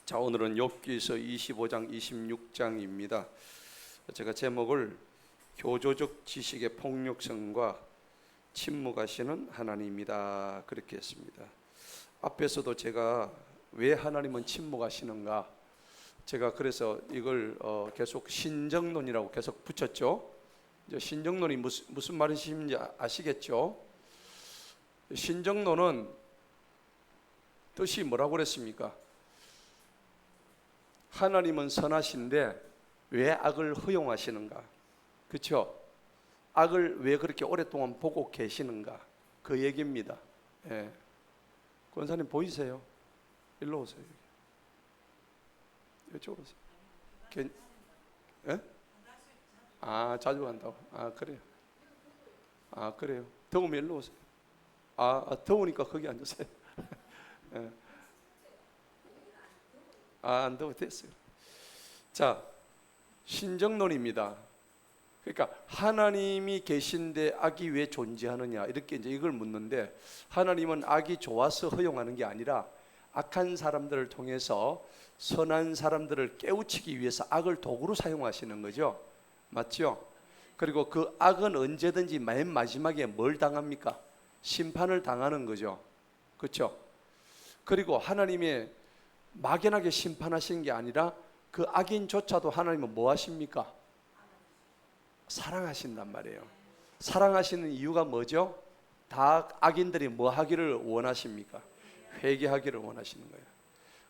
자, 오늘은 욥기서 25장 26장입니다. 제가 제목을 교조적 지식의 폭력성과 침묵하시는 하나님이다 그렇게 했습니다. 앞에서도 제가 왜 하나님은 침묵하시는가, 제가 그래서 이걸 계속 신정론이라고 계속 붙였죠. 이제 신정론이 무슨 말인지 아시겠죠? 신정론은 뜻이 뭐라고 그랬습니까? 하나님은 선하신데 왜 악을 허용하시는가? 그렇죠? 악을 왜 그렇게 오랫동안 보고 계시는가? 그 얘기입니다. 예. 권사님 보이세요? 일로 오세요. 이쪽으로 오세요. 예? 아, 자주 간다고? 아, 그래요. 아, 그래요. 더우면 일로 오세요. 더우니까 거기 앉으세요. 예. 안 더워 됐어요. 자, 신정론입니다. 그러니까 하나님이 계신데 악이 왜 존재하느냐, 이렇게 이제 이걸 묻는데, 하나님은 악이 좋아서 허용하는 게 아니라 악한 사람들을 통해서 선한 사람들을 깨우치기 위해서 악을 도구로 사용하시는 거죠. 맞죠? 그리고 그 악은 언제든지 맨 마지막에 뭘 당합니까? 심판을 당하는 거죠. 그렇죠? 그리고 하나님의 막연하게 심판하시는 게 아니라 그 악인조차도 하나님은 뭐 하십니까? 사랑하신단 말이에요. 사랑하시는 이유가 뭐죠? 다 악인들이 뭐 하기를 원하십니까? 회개하기를 원하시는 거예요.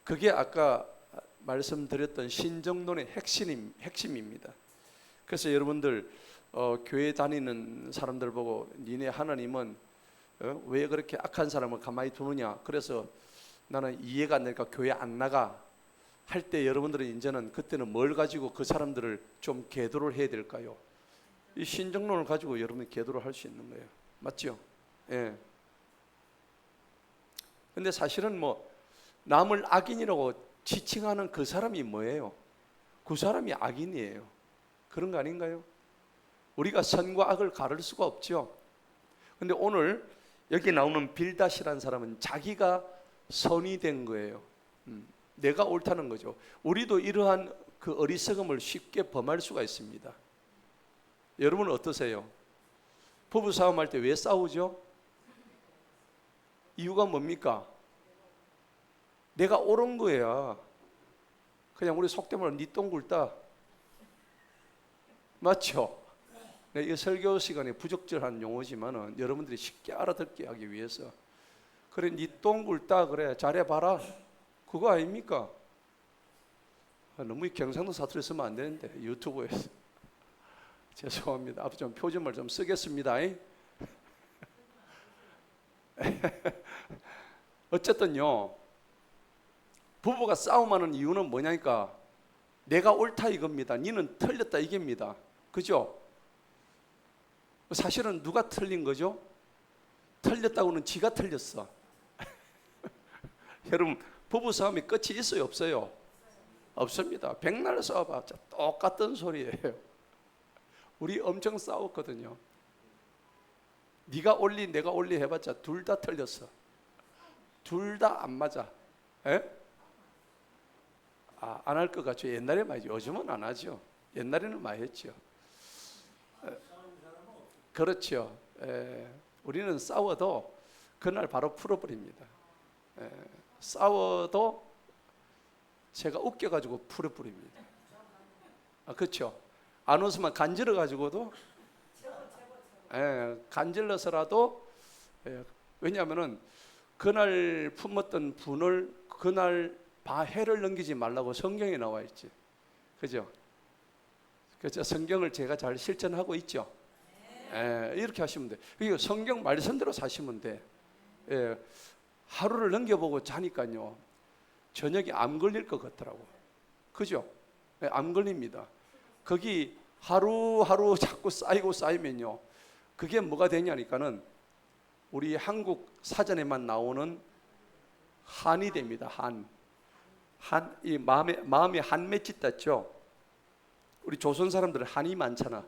그게 아까 말씀드렸던 신정론의 핵심입니다. 그래서 여러분들 교회 다니는 사람들 보고 니네 하나님은 왜 그렇게 악한 사람을 가만히 두느냐, 그래서 나는 이해가 안 되니까 교회 안 나가 할 때, 여러분들은 이제는 그때는 뭘 가지고 그 사람들을 좀 계도를 해야 될까요? 이 신정론을 가지고 여러분이 계도를 할 수 있는 거예요. 맞죠? 예. 근데 사실은 뭐 남을 악인이라고 지칭하는 그 사람이 뭐예요? 그 사람이 악인이에요. 그런 거 아닌가요? 우리가 선과 악을 가를 수가 없죠. 근데 오늘 여기 나오는 빌닷이라는 사람은 자기가 선이 된 거예요. 내가 옳다는 거죠. 우리도 이러한 그 어리석음을 쉽게 범할 수가 있습니다. 여러분은 어떠세요? 부부 싸움할 때 왜 싸우죠? 이유가 뭡니까? 내가 옳은 거야. 그냥 우리 속된 말로 니 똥 굴다. 맞죠? 네, 이 설교 시간에 부적절한 용어지만은 여러분들이 쉽게 알아듣게 하기 위해서, 그래 니 똥 굴다, 그래 잘해봐라, 그거 아닙니까? 너무 경상도 사투리 쓰면 안 되는데 유튜브에서. 죄송합니다. 앞으로 좀 표준말 좀 쓰겠습니다. 어쨌든요, 부부가 싸움하는 이유는 뭐냐니까, 내가 옳다 이겁니다. 니는 틀렸다 이겁니다. 그죠? 사실은 누가 틀린 거죠? 틀렸다고는 지가 틀렸어. 여러분, 부부 싸움이 끝이 있어요, 없어요? 없습니다. 백날 싸워봤자 똑같은 소리예요. 우리 엄청 싸웠거든요. 네가 올리 내가 올리 해봤자 둘 다 틀렸어. 둘 다 안 맞아. 안 할 것 같죠? 옛날에 많이, 요즘은 안 하죠. 옛날에는 많이 했죠. 그렇죠. 우리는 싸워도 그날 바로 풀어버립니다. 싸워도 제가 웃겨가지고 풀어버립니다. 그렇죠. 안 웃으면 간질러가지고도, 간질러서라도, 왜냐하면은 그날 품었던 분을 그날 해를 넘기지 말라고 성경에 나와 있지. 그죠? 그죠? 성경을 제가 잘 실천하고 있죠. 이렇게 하시면 돼. 이거 성경 말씀대로 사시면 돼. 하루를 넘겨보고 자니까요, 저녁에 암 걸릴 것 같더라고. 그죠? 암 걸립니다. 거기 하루하루 자꾸 쌓이면요, 그게 뭐가 되냐니까는 우리 한국 사전에만 나오는 한이 됩니다. 이 마음에 한 맺짓 닿죠. 우리 조선 사람들은 한이 많잖아.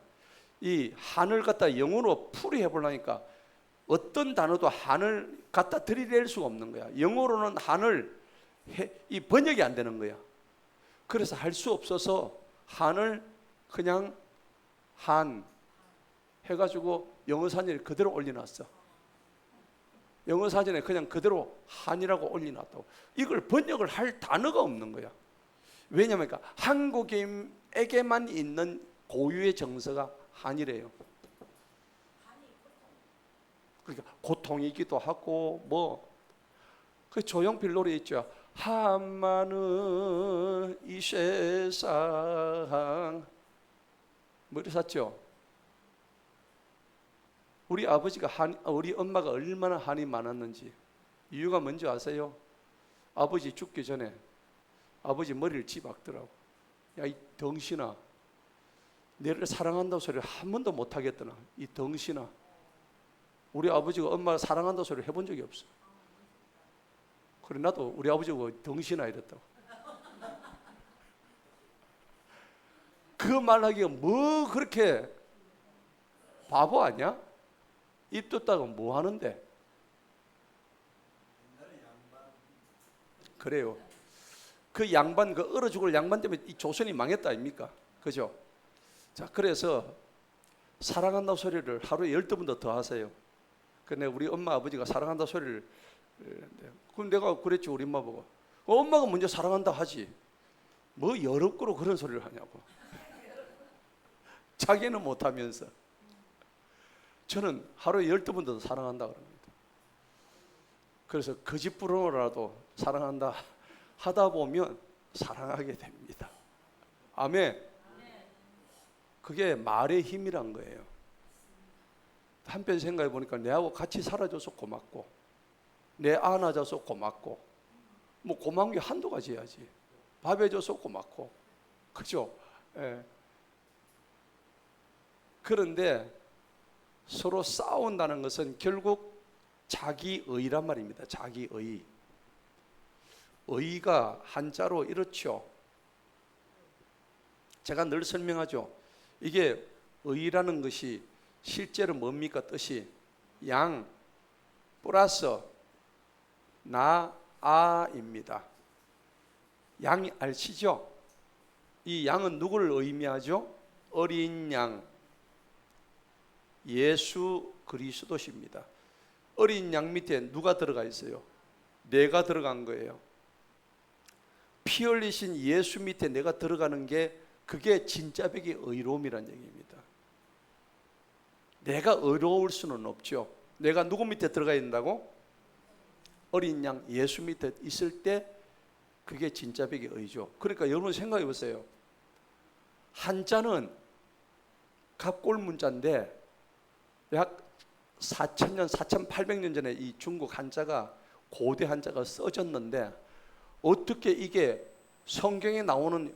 이 한을 갖다 영어로 풀이해 보려니까 어떤 단어도 한을 갖다 들이댈 수가 없는 거야. 영어로는 한을 이 번역이 안 되는 거야. 그래서 할 수 없어서 한을 그냥 한 해가지고 영어 사전에 그대로 올려놨어. 영어 사전에 그냥 그대로 한이라고 올려놨다고. 이걸 번역을 할 단어가 없는 거야. 왜냐하면 한국인에게만 있는 고유의 정서가 한이래요. 그러니까 고통이기도 하고 그 조용필 노래 있죠. 한마는 이 세상 이래 샀죠. 우리 아버지가 우리 엄마가 얼마나 한이 많았는지 이유가 뭔지 아세요? 아버지 죽기 전에 아버지 머리를 쥐박더라고. 야, 이 덩신아, 너를 사랑한다고 소리를 한 번도 못 하겠더나. 이 덩신아. 우리 아버지가 엄마를 사랑한다고 소리를 해본 적이 없어. 그래 나도 우리 아버지가 덩신아 이랬다고. 그 말하기가 뭐 그렇게 바보 아니야? 입 떴다가 뭐 하는데? 그래요. 그 양반, 그 얼어 죽을 양반 때문에 이 조선이 망했다 아닙니까? 그죠? 자, 그래서 사랑한다고 소리를 하루에 12번도 더 하세요. 근데 우리 엄마 아버지가 사랑한다고 소리를 그럼 내가 그랬지 우리 엄마 보고. 엄마가 먼저 사랑한다 하지. 뭐 여럽고로 그런 소리를 하냐고. 자기는 못하면서. 저는 하루에 12번도 사랑한다 그럽니다. 그래서 거짓부렁으로라도 사랑한다 하다 보면 사랑하게 됩니다. 아멘. 그게 말의 힘이란 거예요. 한편 생각해 보니까 내하고 같이 살아줘서 고맙고 내 안아줘서 고맙고 뭐 고마운 게 한두 가지 해야지. 밥 해줘서 고맙고 그죠? 예. 그런데 서로 싸운다는 것은 결국 자기의란 말입니다. 자기의. 의가 한자로 이렇죠. 제가 늘 설명하죠. 이게 의라는 것이 실제로 뭡니까? 뜻이 양 플러스 나, 아입니다. 양이 아시죠? 이 양은 누구를 의미하죠? 어린 양 예수 그리스도십니다. 어린 양 밑에 누가 들어가 있어요? 내가 들어간 거예요. 피 흘리신 예수 밑에 내가 들어가는 게 그게 진짜 백의 의로움이란 얘기입니다. 내가 의로울 수는 없죠. 내가 누구 밑에 들어가야 된다고? 어린 양 예수 밑에 있을 때 그게 진짜 백의 의죠. 그러니까 여러분 생각해 보세요. 한자는 갑골 문자인데 약 4,000년, 4,800년 전에 이 중국 한자가 고대 한자가 써졌는데 어떻게 이게 성경에 나오는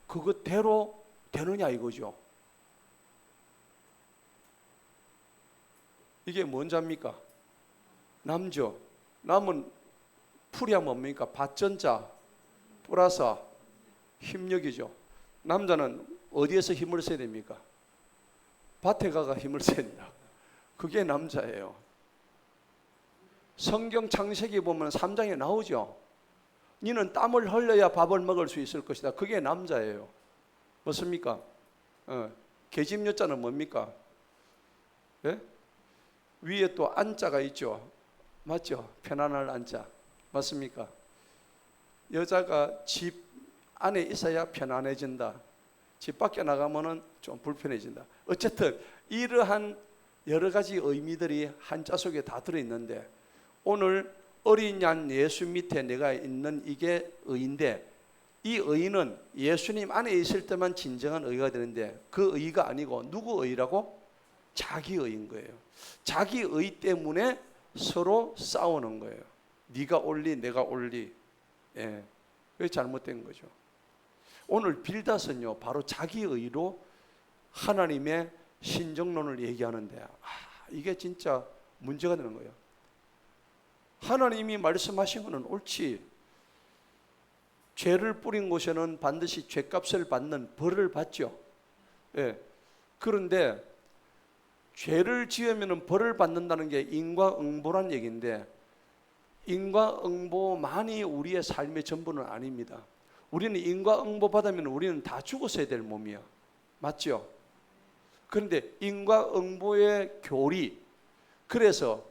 그것대로 되느냐 이거죠. 이게 뭔 자입니까? 남죠. 남은 풀이야 뭡니까? 밭전자 플러스 힘력이죠. 남자는 어디에서 힘을 써야 됩니까? 밭에 가가 힘을 써야 된다. 그게 남자예요. 성경 창세기 보면 3장에 나오죠. 너는 땀을 흘려야 밥을 먹을 수 있을 것이다. 그게 남자예요. 맞습니까? 계집여자는 뭡니까? 예? 위에 또 안자가 있죠. 맞죠? 편안할 안자. 맞습니까? 여자가 집 안에 있어야 편안해진다. 집 밖에 나가면은 좀 불편해진다. 어쨌든 이러한 여러 가지 의미들이 한자 속에 다 들어있는데 오늘 어린 양 예수 밑에 내가 있는 이게 의인데 이 의는 예수님 안에 있을 때만 진정한 의가 되는데 그 의가 아니고 누구 의라고? 자기 의인 거예요. 자기 의 때문에 서로 싸우는 거예요. 네가 옳리 내가 옳리. 예, 그게 잘못된 거죠. 오늘 빌닷은요 바로 자기 의로 하나님의 신정론을 얘기하는데 이게 진짜 문제가 되는 거예요. 하나님이 말씀하신 것은 옳지. 죄를 뿌린 곳에는 반드시 죄값을 받는 벌을 받죠. 예. 그런데 죄를 지으면 벌을 받는다는 게 인과응보란 얘기인데 인과응보만이 우리의 삶의 전부는 아닙니다. 우리는 인과응보 받으면 우리는 다 죽었어야 될 몸이야. 맞죠? 그런데 인과응보의 교리, 그래서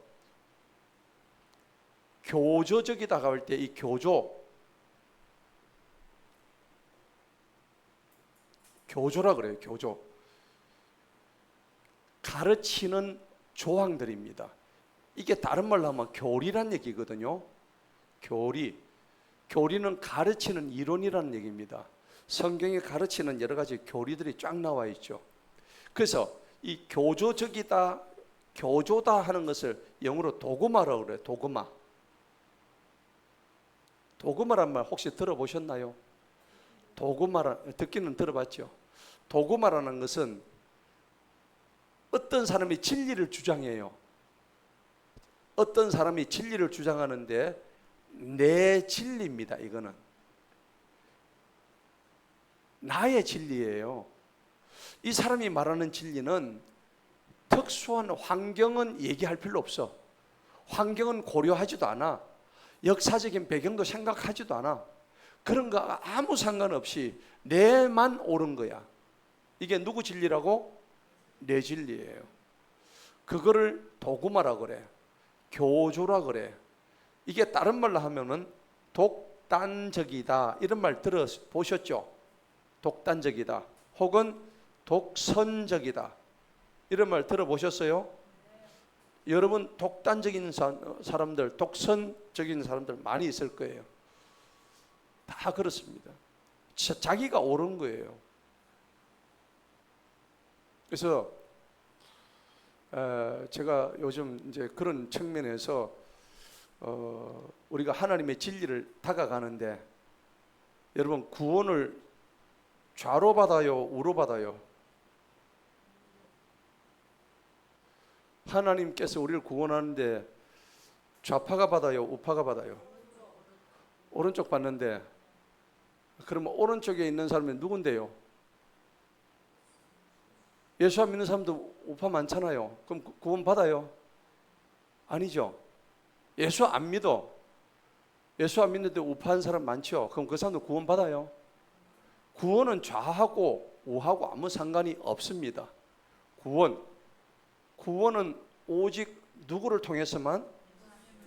교조적이다가 할 때 이 교조라 그래요. 교조. 가르치는 조항들입니다. 이게 다른 말로 하면 교리란 얘기거든요. 교리는 가르치는 이론이라는 얘기입니다. 성경에 가르치는 여러 가지 교리들이 쫙 나와 있죠. 그래서 이 교조적이다, 교조다 하는 것을 영어로 도그마라고 그래요. 도그마란 말 혹시 들어보셨나요? 듣기는 들어봤죠. 도그마라는 것은 어떤 사람이 진리를 주장해요. 어떤 사람이 진리를 주장하는데 내 진리입니다. 이거는 나의 진리예요. 이 사람이 말하는 진리는 특수한 환경은 얘기할 필요 없어. 환경은 고려하지도 않아. 역사적인 배경도 생각하지도 않아. 그런 거 아무 상관없이 내만 옳은 거야. 이게 누구 진리라고? 내 진리예요. 그거를 도구마라고 그래. 교조라 그래. 이게 다른 말로 하면은 독단적이다 이런 말 들어보셨죠? 독단적이다 혹은 독선적이다 이런 말 들어보셨어요? 여러분 독단적인 사람들, 독선적인 사람들 많이 있을 거예요. 다 그렇습니다. 자기가 옳은 거예요. 그래서 제가 요즘 이제 그런 측면에서 우리가 하나님의 진리를 다가가는데 여러분 구원을 좌로 받아요, 우로 받아요? 하나님께서 우리를 구원하는데 좌파가 받아요, 우파가 받아요? 오른쪽 받는데 그러면 오른쪽에 있는 사람은 누군데요? 예수 안 믿는 사람도 우파 많잖아요. 그럼 구원 받아요? 아니죠. 예수 안 믿어. 예수 안 믿는데 우파한 사람 많죠. 그럼 그 사람도 구원 받아요? 구원은 좌하고 우하고 아무 상관이 없습니다. 구원은 오직 누구를 통해서만?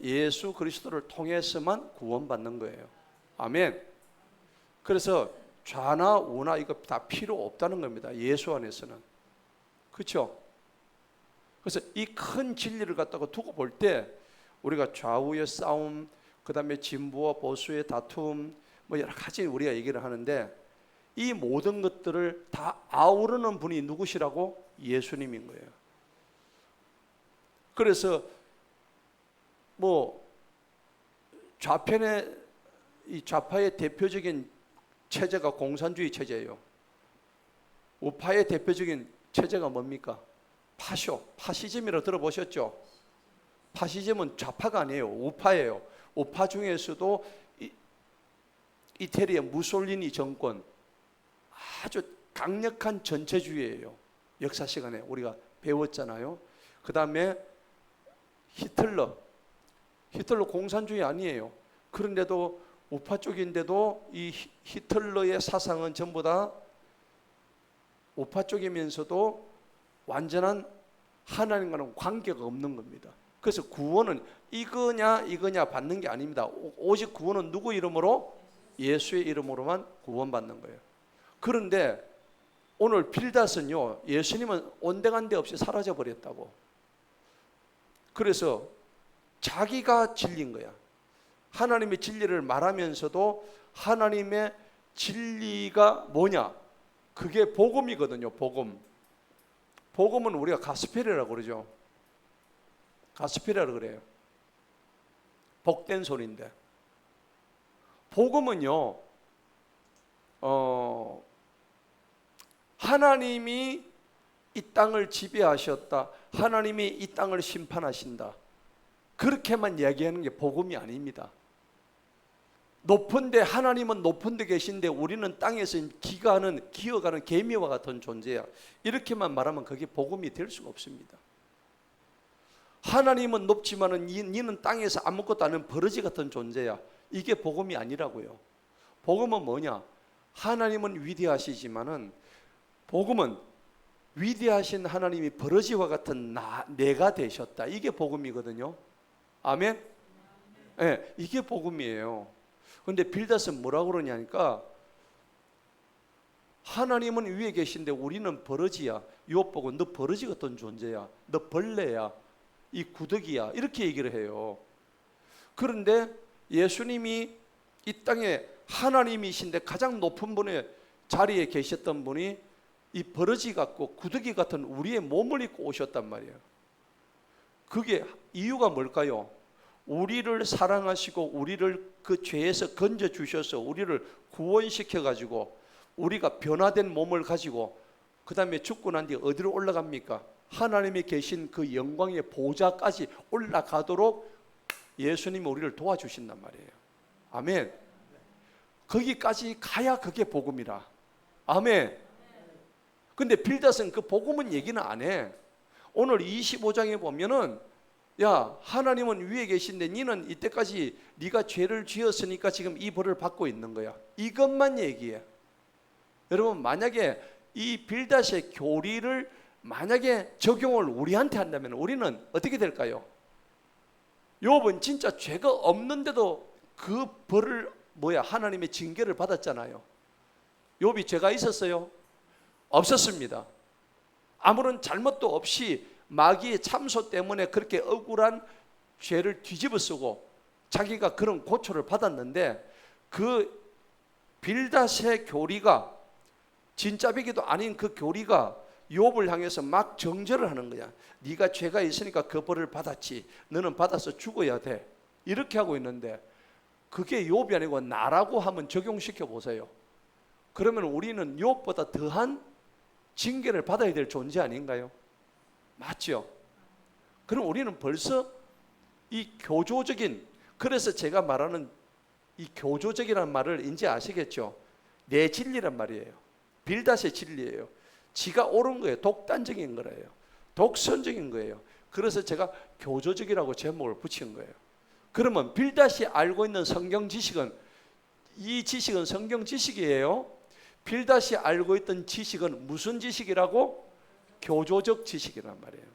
예수 그리스도를 통해서만 구원받는 거예요. 아멘. 그래서 좌나 우나 이거 다 필요 없다는 겁니다. 예수 안에서는. 그렇죠? 그래서 이 큰 진리를 갖다가 두고 볼 때 우리가 좌우의 싸움, 그 다음에 진보와 보수의 다툼, 뭐 여러 가지 우리가 얘기를 하는데 이 모든 것들을 다 아우르는 분이 누구시라고? 예수님인 거예요. 그래서 뭐 이 좌파의 대표적인 체제가 공산주의 체제예요. 우파의 대표적인 체제가 뭡니까? 파시즘이라고 들어보셨죠? 파시즘은 좌파가 아니에요. 우파예요. 우파 중에서도 이태리의 무솔리니 정권 아주 강력한 전체주의예요. 역사 시간에 우리가 배웠잖아요. 그 다음에 히틀러 공산주의 아니에요. 그런데도 우파 쪽인데도 이 히틀러의 사상은 전부 다 우파 쪽이면서도 완전한 하나님과는 관계가 없는 겁니다. 그래서 구원은 이거냐 받는 게 아닙니다. 오직 구원은 누구 이름으로? 예수의 이름으로만 구원받는 거예요. 그런데 오늘 빌닷은요, 예수님은 온데간데 없이 사라져 버렸다고. 그래서 자기가 진리인 거야. 하나님의 진리를 말하면서도 하나님의 진리가 뭐냐? 그게 복음이거든요. 복음은 우리가 가스펠이라고 그러죠. 가스펠이라고 그래요. 복된 소리인데 복음은요, 하나님이 이 땅을 지배하셨다. 하나님이 이 땅을 심판하신다. 그렇게만 이야기하는 게 복음이 아닙니다. 높은데 하나님은 높은데 계신데 우리는 땅에서 기어가는 개미와 같은 존재야. 이렇게만 말하면 그게 복음이 될 수가 없습니다. 하나님은 높지만은 니는 땅에서 아무것도 아닌 버러지 같은 존재야. 이게 복음이 아니라고요. 복음은 뭐냐? 하나님은 위대하시지만은 복음은 위대하신 하나님이 버러지와 같은 내가 되셨다. 이게 복음이거든요. 아멘? 네, 이게 복음이에요. 그런데 빌닷은 뭐라고 그러냐니까 하나님은 위에 계신데 우리는 버러지야. 욥 보고 너 버러지 같은 존재야. 너 벌레야. 이 구더기야. 이렇게 얘기를 해요. 그런데 예수님이 이 땅에 하나님이신데 가장 높은 분의 자리에 계셨던 분이 이 버러지 같고 구더기 같은 우리의 몸을 입고 오셨단 말이에요. 그게 이유가 뭘까요? 우리를 사랑하시고 우리를 그 죄에서 건져 주셔서 우리를 구원시켜 가지고 우리가 변화된 몸을 가지고 그 다음에 죽고 난 뒤에 어디로 올라갑니까? 하나님이 계신 그 영광의 보좌까지 올라가도록 예수님이 우리를 도와주신단 말이에요. 아멘. 거기까지 가야 그게 복음이라. 아멘. 근데 빌닷은 그 복음은 얘기는 안 해. 오늘 25장에 보면은 야, 하나님은 위에 계신데 니는 이때까지 네가 죄를 지었으니까 지금 이 벌을 받고 있는 거야. 이것만 얘기해. 여러분, 만약에 이 빌닷의 교리를 만약에 적용을 우리한테 한다면 우리는 어떻게 될까요? 욥은 진짜 죄가 없는데도 그 벌을 하나님의 징계를 받았잖아요. 욥이 죄가 있었어요? 없었습니다. 아무런 잘못도 없이 마귀의 참소 때문에 그렇게 억울한 죄를 뒤집어 쓰고 자기가 그런 고초를 받았는데 그 빌닷의 교리가 진짜배기도 아닌 그 교리가 욥을 향해서 막 정죄를 하는 거야. 네가 죄가 있으니까 그 벌을 받았지. 너는 받아서 죽어야 돼. 이렇게 하고 있는데 그게 욥이 아니고 나라고 하면 적용시켜 보세요. 그러면 우리는 욥보다 더한 징계를 받아야 될 존재 아닌가요? 맞죠? 그럼 우리는 벌써 이 교조적인, 그래서 제가 말하는 이 교조적이라는 말을 이제 아시겠죠? 내 진리란 말이에요. 빌닷의 진리예요. 지가 옳은 거예요. 독단적인 거예요. 독선적인 거예요. 그래서 제가 교조적이라고 제목을 붙인 거예요. 그러면 빌닷이 알고 있는 성경 지식은, 이 지식은 성경 지식이에요. 빌닷이 알고 있던 지식은 무슨 지식이라고? 교조적 지식이란 말이에요.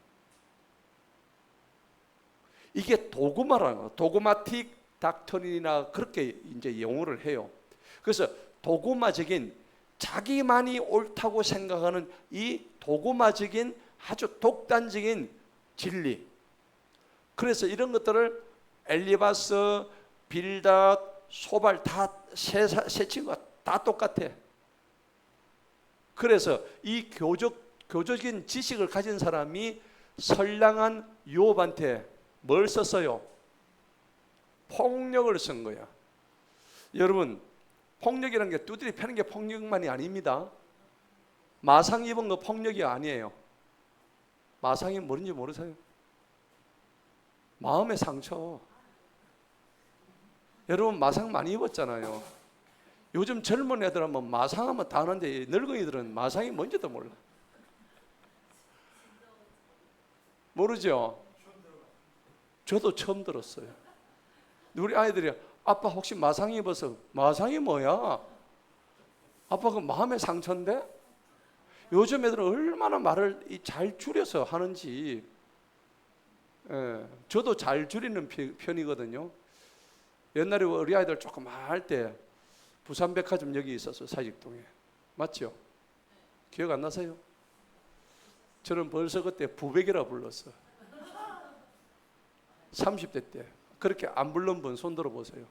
이게 도그마라는 거예요. 도그마틱 닥터린이나 그렇게 이제 용어를 해요. 그래서 도그마적인, 자기만이 옳다고 생각하는 이 도그마적인 아주 독단적인 진리. 그래서 이런 것들을 엘리바스, 빌닷, 소발 다 세 친구가 다 똑같아. 그래서 이 교조적인 지식을 가진 사람이 선량한 욥한테 뭘 썼어요? 폭력을 쓴 거야. 여러분, 폭력이라는 게 두드리 패는 게 폭력만이 아닙니다. 마상 입은 거 폭력이 아니에요. 마상이 뭔지 모르세요? 마음의 상처. 여러분 마상 많이 입었잖아요. 요즘 젊은 애들 하면 마상하면 다 아는데 늙은이들은 마상이 뭔지도 몰라. 모르죠? 저도 처음 들었어요. 우리 아이들이 아빠 혹시 마상 입어서, 마상이 뭐야? 아빠 그 마음의 상처인데? 요즘 애들은 얼마나 말을 잘 줄여서 하는지. 저도 잘 줄이는 편이거든요. 옛날에 우리 아이들 조금 할 때 부산백화점 여기 있었어요. 사직동에. 맞죠? 기억 안 나세요? 저는 벌써 그때 부백이라 불렀어. 30대 때. 그렇게 안 불른 분 손 들어보세요.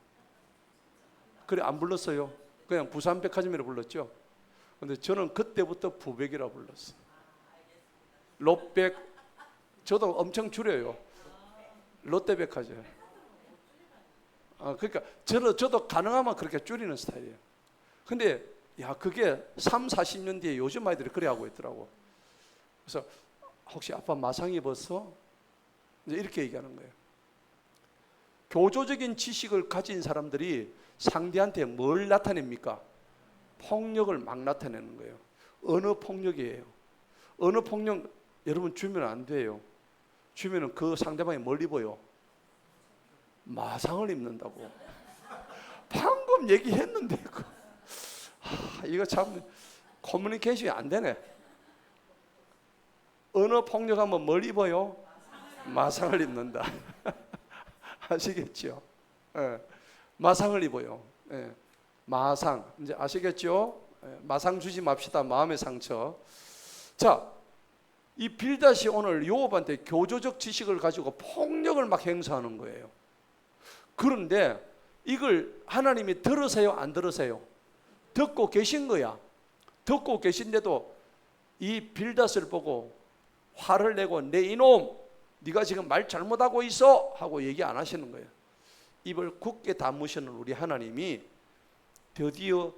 그래 안 불렀어요. 그냥 부산백화점이라 불렀죠. 근데 저는 그때부터 부백이라 불렀어. 롯백. 저도 엄청 줄여요. 롯데백화점. 그러니까 저도 가능하면 그렇게 줄이는 스타일이에요. 근데 야 그게 3, 40년 뒤에 요즘 아이들이 그래 하고 있더라고. 그래서 혹시 아빠 마상 입었어? 이제 이렇게 얘기하는 거예요. 교조적인 지식을 가진 사람들이 상대한테 뭘 나타냅니까? 폭력을 막 나타내는 거예요. 언어 폭력이에요. 언어 폭력 여러분 주면 안 돼요. 주면은 그 상대방이 뭘 입어요? 마상을 입는다고. 방금 얘기했는데 이거 참 커뮤니케이션이 안 되네. 언어 폭력하면 뭘 입어요? 마상을 입는다. 아시겠죠? 예, 마상을 입어요. 예, 마상 이제 아시겠죠? 예, 마상 주지 맙시다. 마음의 상처. 자, 이 빌닷이 오늘 요업한테 교조적 지식을 가지고 폭력을 막 행사하는 거예요. 그런데 이걸 하나님이 들으세요, 안 들으세요? 듣고 계신 거야. 듣고 계신데도 이 빌닷을 보고 화를 내고 내 이놈, 네가 지금 말 잘못하고 있어 하고 얘기 안 하시는 거예요. 입을 굳게 다무시는 우리 하나님이 드디어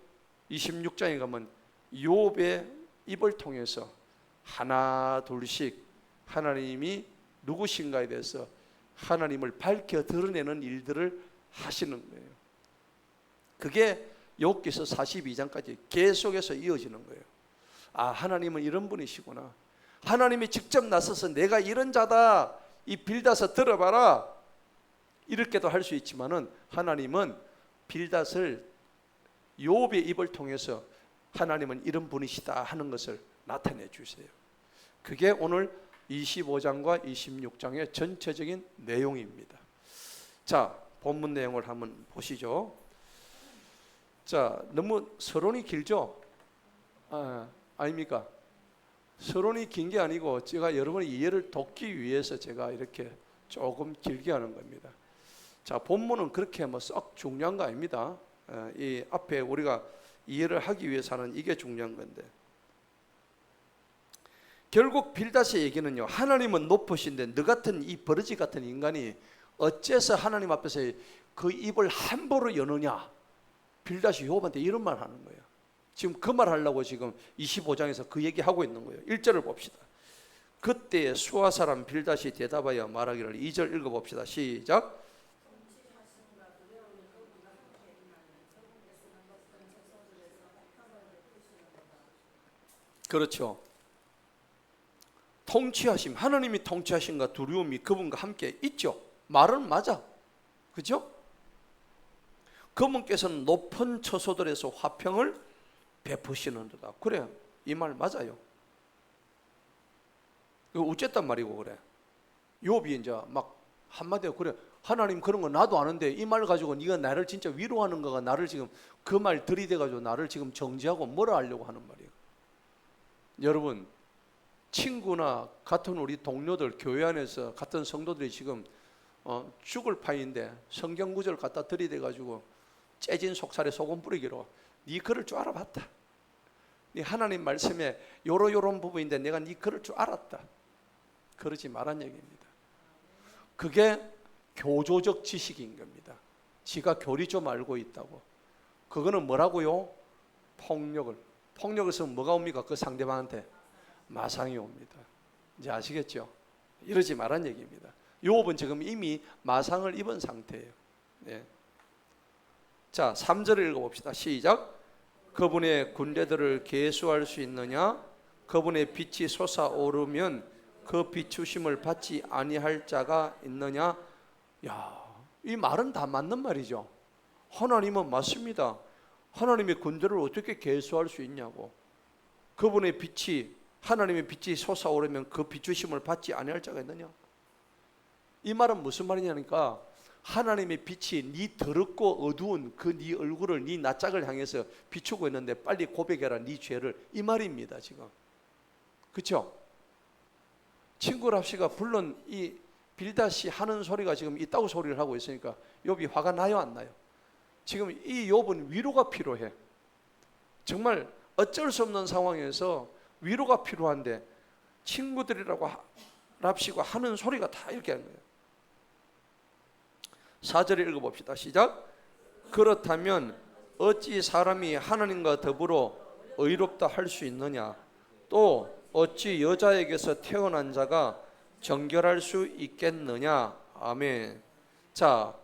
26장에 가면 욥의 입을 통해서 하나 둘씩 하나님이 누구신가에 대해서 하나님을 밝혀 드러내는 일들을 하시는 거예요. 그게 욥기서 42장까지 계속해서 이어지는 거예요. 아, 하나님은 이런 분이시구나. 하나님이 직접 나서서 내가 이런 자다, 이 빌닷을 들어봐라, 이렇게도 할 수 있지만은 하나님은 빌닷을 욥의 입을 통해서 하나님은 이런 분이시다 하는 것을 나타내 주세요. 그게 오늘 25장과 26장의 전체적인 내용입니다. 자, 본문 내용을 한번 보시죠. 자, 너무 서론이 길죠? 아닙니까? 서론이 긴 게 아니고 제가 여러분의 이해를 돕기 위해서 제가 이렇게 조금 길게 하는 겁니다. 자, 본문은 그렇게 뭐 썩 중요한 거 아닙니다. 이 앞에 우리가 이해를 하기 위해서 하는 이게 중요한 건데, 결국 빌닷의 얘기는요, 하나님은 높으신데 너 같은 이 버러지 같은 인간이 어째서 하나님 앞에서 그 입을 함부로 여느냐. 빌닷이 욥한테 이런 말 하는 거예요. 지금 그 말 하려고 지금 25장에서 그 얘기하고 있는 거예요. 1절을 봅시다. 그때 수아 사람 빌닷이 대답하여 말하기를, 2절 읽어봅시다. 시작. 그렇죠. 통치하심, 하나님이 통치하신가 두려움이 그분과 함께 있죠. 말은 맞아. 그죠? 그분께서는 높은 처소들에서 화평을 베푸시는도다. 그래, 이 말 맞아요. 이거 어쨌단 말이고 그래. 욥이 이제 막 한마디로 그래, 하나님 그런 거 나도 아는데 이 말 가지고 네가 나를 진짜 위로하는 거가 나를 지금 그 말 들이대가지고 나를 지금 정지하고 뭐라 하려고 하는 말이에요. 여러분, 친구나 같은 우리 동료들, 교회 안에서 같은 성도들이 지금 죽을 판인데 성경 구절 갖다 들이대가지고 째진 속살에 소금 뿌리기로, 네 그럴 줄 알아봤다. 네 하나님 말씀에 요런 부분인데 내가 네 그럴 줄 알았다. 그러지 말란 얘기입니다. 그게 교조적 지식인 겁니다. 지가 교리 좀 알고 있다고. 그거는 뭐라고요? 폭력을 쓰면 뭐가 옵니까? 그 상대방한테 마상이 옵니다. 이제 아시겠죠? 이러지 말란 얘기입니다. 욥은 지금 이미 마상을 입은 상태예요. 네. 자, 3절을 읽어봅시다. 시작. 그분의 군대들을 계수할 수 있느냐? 그분의 빛이 솟아오르면 그 비추심을 받지 아니할 자가 있느냐? 야, 이 말은 다 맞는 말이죠. 하나님은 맞습니다. 하나님의 군대를 어떻게 계수할 수 있냐고. 그분의 빛이, 하나님의 빛이 솟아오르면 그 비추심을 받지 아니할 자가 있느냐? 이 말은 무슨 말이냐니까, 하나님의 빛이 네 더럽고 어두운 그 네 얼굴을, 네 낯짝을 향해서 비추고 있는데 빨리 고백해라 네 죄를, 이 말입니다 지금. 그렇죠? 친구랍시가 물론 이 빌닷이 하는 소리가 지금 있다고 소리를 하고 있으니까 욥이 화가 나요, 안 나요? 지금 이 욥은 위로가 필요해. 정말 어쩔 수 없는 상황에서 위로가 필요한데 친구들이라고 랍시고 하는 소리가 다 이렇게 하는 거예요. 4절을 읽어봅시다. 시작. 그렇다면 어찌 사람이 하나님과 더불어 의롭다 할 수 있느냐? 또 어찌 여자에게서 태어난 자가 정결할 수 있겠느냐? 아멘. 자,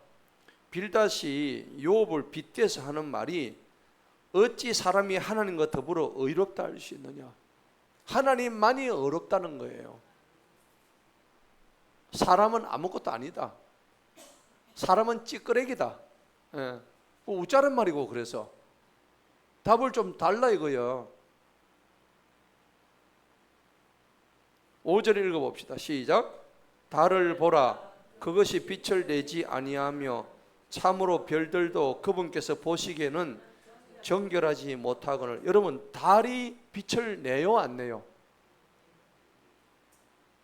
빌닷이 욥을 빗대서 하는 말이, 어찌 사람이 하나님과 더불어 의롭다 할 수 있느냐? 하나님만이 의롭다는 거예요. 사람은 아무것도 아니다. 사람은 찌끄레기다. 예. 웃자는 말이고. 그래서 답을 좀 달라 이거예요. 5절 읽어봅시다. 시작. 달을 보라. 그것이 빛을 내지 아니하며 참으로 별들도 그분께서 보시기에는 정결하지 못하거늘. 여러분, 달이 빛을 내요 안 내요?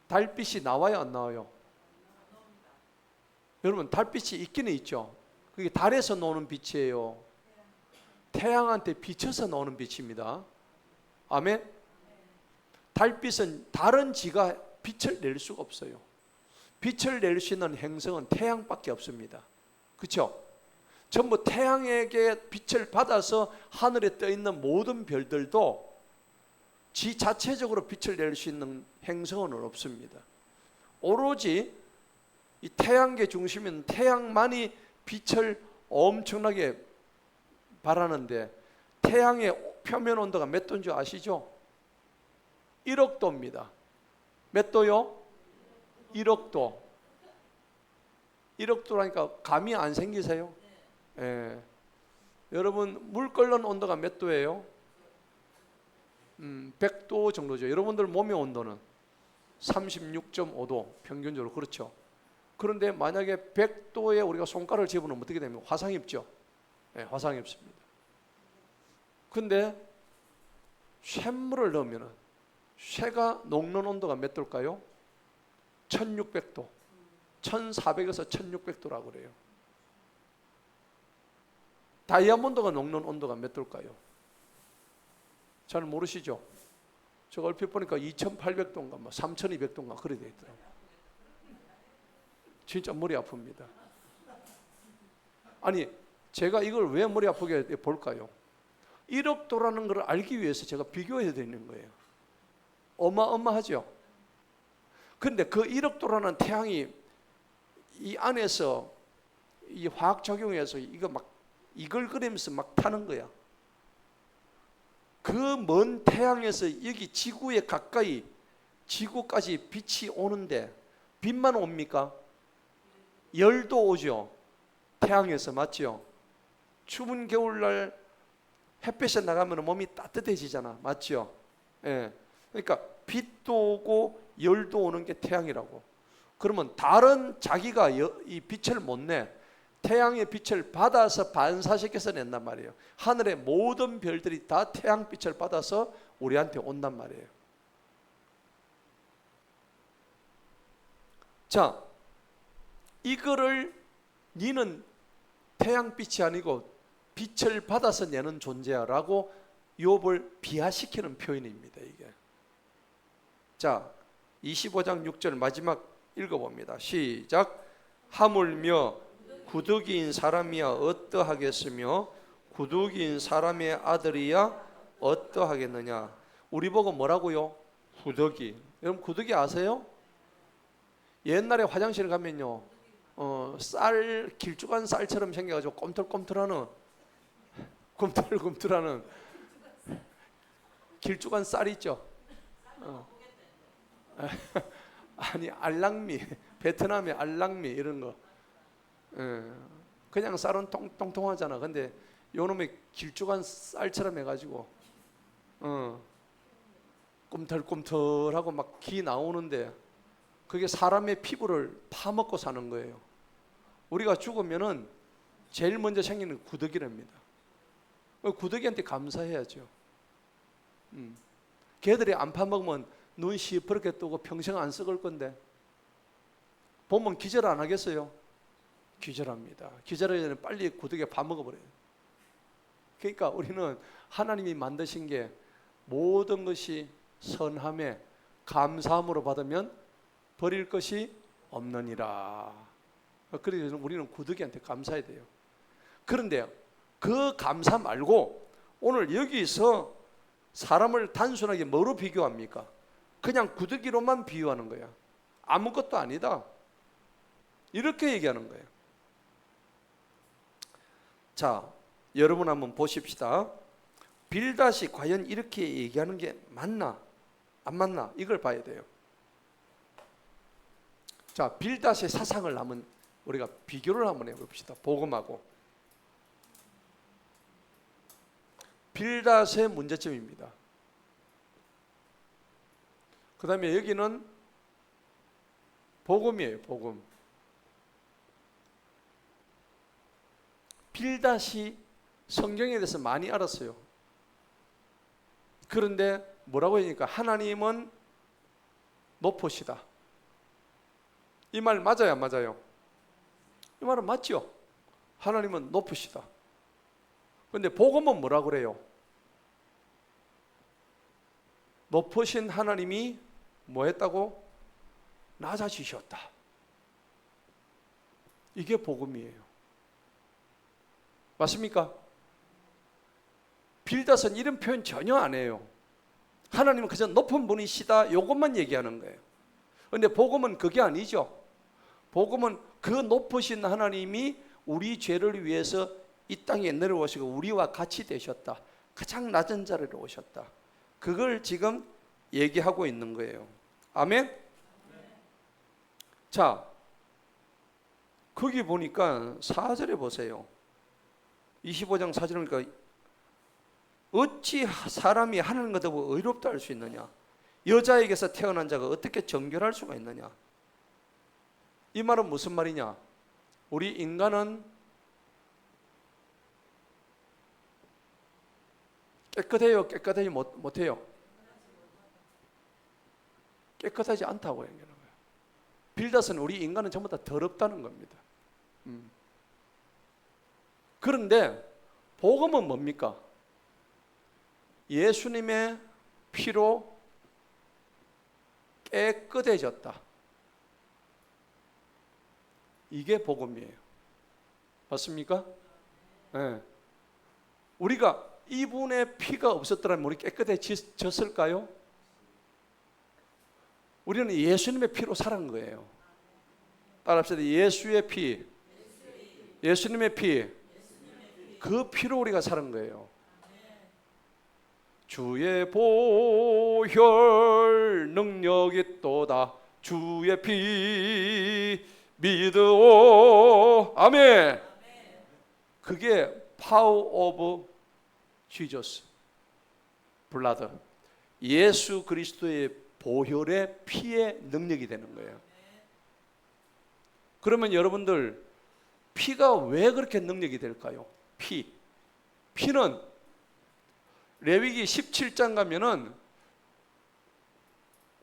달빛이 나와요 안 나와요? 여러분, 달빛이 있기는 있죠. 그게 달에서 나오는 빛이에요. 태양한테 비쳐서 나오는 빛입니다. 아멘. 달빛은 다른 지가 빛을 낼 수가 없어요. 빛을 낼 수 있는 행성은 태양밖에 없습니다. 그렇죠? 전부 태양에게 빛을 받아서 하늘에 떠 있는 모든 별들도 지 자체적으로 빛을 낼 수 있는 행성은 없습니다. 오로지 이 태양계 중심인 태양만이 빛을 엄청나게 발하는데, 태양의 표면 온도가 몇 도인 줄 아시죠? 1억 도입니다. 몇 도요? 1억 도. 1억 도라니까 감이 안 생기세요? 예. 여러분, 물 끓는 온도가 몇 도예요? 100도 정도죠. 여러분들 몸의 온도는 36.5도 평균적으로. 그렇죠? 그런데 만약에 100도에 우리가 손가락을 집어넣으면 어떻게 됩니까? 화상 입죠? 네, 화상 입습니다. 근데 쇳물을 넣으면 쇠가 녹는 온도가 몇 도일까요? 1600도. 1400에서 1600도라고 그래요. 다이아몬드가 녹는 온도가 몇 도일까요? 잘 모르시죠? 제가 얼핏 보니까 2800도인가 3200도인가 그래 돼 있더라고요. 진짜 머리 아픕니다. 아니, 제가 이걸 왜 머리 아프게 볼까요? 1억 도라는 걸 알기 위해서 제가 비교해야 되는 거예요. 어마어마하죠? 근데 그 1억 도라는 태양이 이 안에서 이 화학작용에서 이거 막 이글거리면서 막 타는 거야. 그 먼 태양에서 여기 지구에 가까이, 지구까지 빛이 오는데 빛만 옵니까? 열도 오죠. 태양에서. 맞죠? 추운 겨울날 햇볕에 나가면 몸이 따뜻해지잖아. 맞죠? 예. 그러니까 빛도 오고 열도 오는 게 태양이라고. 그러면 달은 자기가 이 빛을 못 내. 태양의 빛을 받아서 반사시켜서 낸단 말이에요. 하늘의 모든 별들이 다 태양빛을 받아서 우리한테 온단 말이에요. 자, 이거를 니는 태양빛이 아니고 빛을 받아서 내는 존재야 라고 욥을 비하시키는 표현입니다. 이게. 자, 25장 6절 마지막 읽어봅니다. 시작. 하물며 구두기인 사람이야 어떠하겠으며 구두기인 사람의 아들이야 어떠하겠느냐. 우리 보고 뭐라고요? 구더기. 여러분 구더기 아세요? 옛날에 화장실 가면요, 쌀, 길쭉한 쌀처럼 생겨가지고 꿈틀꿈틀하는 길쭉한 쌀 있죠? 아니, 알랑미, 베트남의 알랑미 이런 거. 그냥 쌀은 통통하잖아. 근데 요놈의 길쭉한 쌀처럼 해가지고 꿈틀꿈틀하고 막 기 나오는데 그게 사람의 피부를 파먹고 사는 거예요. 우리가 죽으면은 제일 먼저 생기는 구더기랍니다. 구더기한테 감사해야죠. 걔들이 안 파먹으면 눈 시퍼렇게 뜨고 평생 안 썩을 건데 보면 기절 안 하겠어요? 기절합니다. 기절하기 전에 빨리 구더기에 파먹어버려요. 그러니까 우리는 하나님이 만드신 게 모든 것이 선함에 감사함으로 받으면 버릴 것이 없느니라. 그래서 우리는 구더기한테 감사해야 돼요. 그런데 그 감사 말고 오늘 여기서 사람을 단순하게 뭐로 비교합니까? 그냥 구더기로만 비유하는 거야. 아무것도 아니다. 이렇게 얘기하는 거예요. 자, 여러분 한번 보십시다. 빌닷이 과연 이렇게 얘기하는 게 맞나? 안 맞나? 이걸 봐야 돼요. 자, 빌닷의 사상을 한번 우리가 비교를 한번 해봅시다. 복음하고 빌닷의 문제점입니다. 그 다음에 여기는 복음이에요. 복음. 빌닷이 성경에 대해서 많이 알았어요. 그런데 뭐라고 하니까 하나님은 높으시다. 이 말 맞아요, 안 맞아요? 이 말은 맞죠? 하나님은 높으시다. 그런데 복음은 뭐라 그래요? 높으신 하나님이 뭐 했다고? 낮아지셨다. 이게 복음이에요. 맞습니까? 빌닷은 이런 표현 전혀 안 해요. 하나님은 그저 높은 분이시다, 이것만 얘기하는 거예요. 그런데 복음은 그게 아니죠. 복음은 그 높으신 하나님이 우리 죄를 위해서 이 땅에 내려오시고 우리와 같이 되셨다. 가장 낮은 자리로 오셨다. 그걸 지금 얘기하고 있는 거예요. 아멘? 자, 거기 보니까 4절에 보세요. 25장 4절에 보니까 어찌 사람이 하나님 같다고 의롭다 할 수 있느냐? 여자에게서 태어난 자가 어떻게 정결할 수가 있느냐? 이 말은 무슨 말이냐? 우리 인간은 깨끗해요? 깨끗하지 못해요? 깨끗하지 않다고 얘기하는 거예요. 빌닷은 우리 인간은 전부 다 더럽다는 겁니다. 그런데 복음은 뭡니까? 예수님의 피로 깨끗해졌다. 이게 복음이에요. 맞습니까? 네. 우리가 이분의 피가 없었더라면 우리 깨끗해졌을까요? 우리는 예수님의 피로 살은 거예요. 따라합시다. 예수의 피, 예수님의 피, 그 피로 우리가 사는 거예요. 주의 보혈 능력이 또다. 주의 피 믿으오. 아멘. 그게 power of Jesus blood. 예수 그리스도의 보혈의 피의 능력이 되는 거예요. 그러면 여러분들 피가 왜 그렇게 능력이 될까요? 피는 레위기 17장 가면은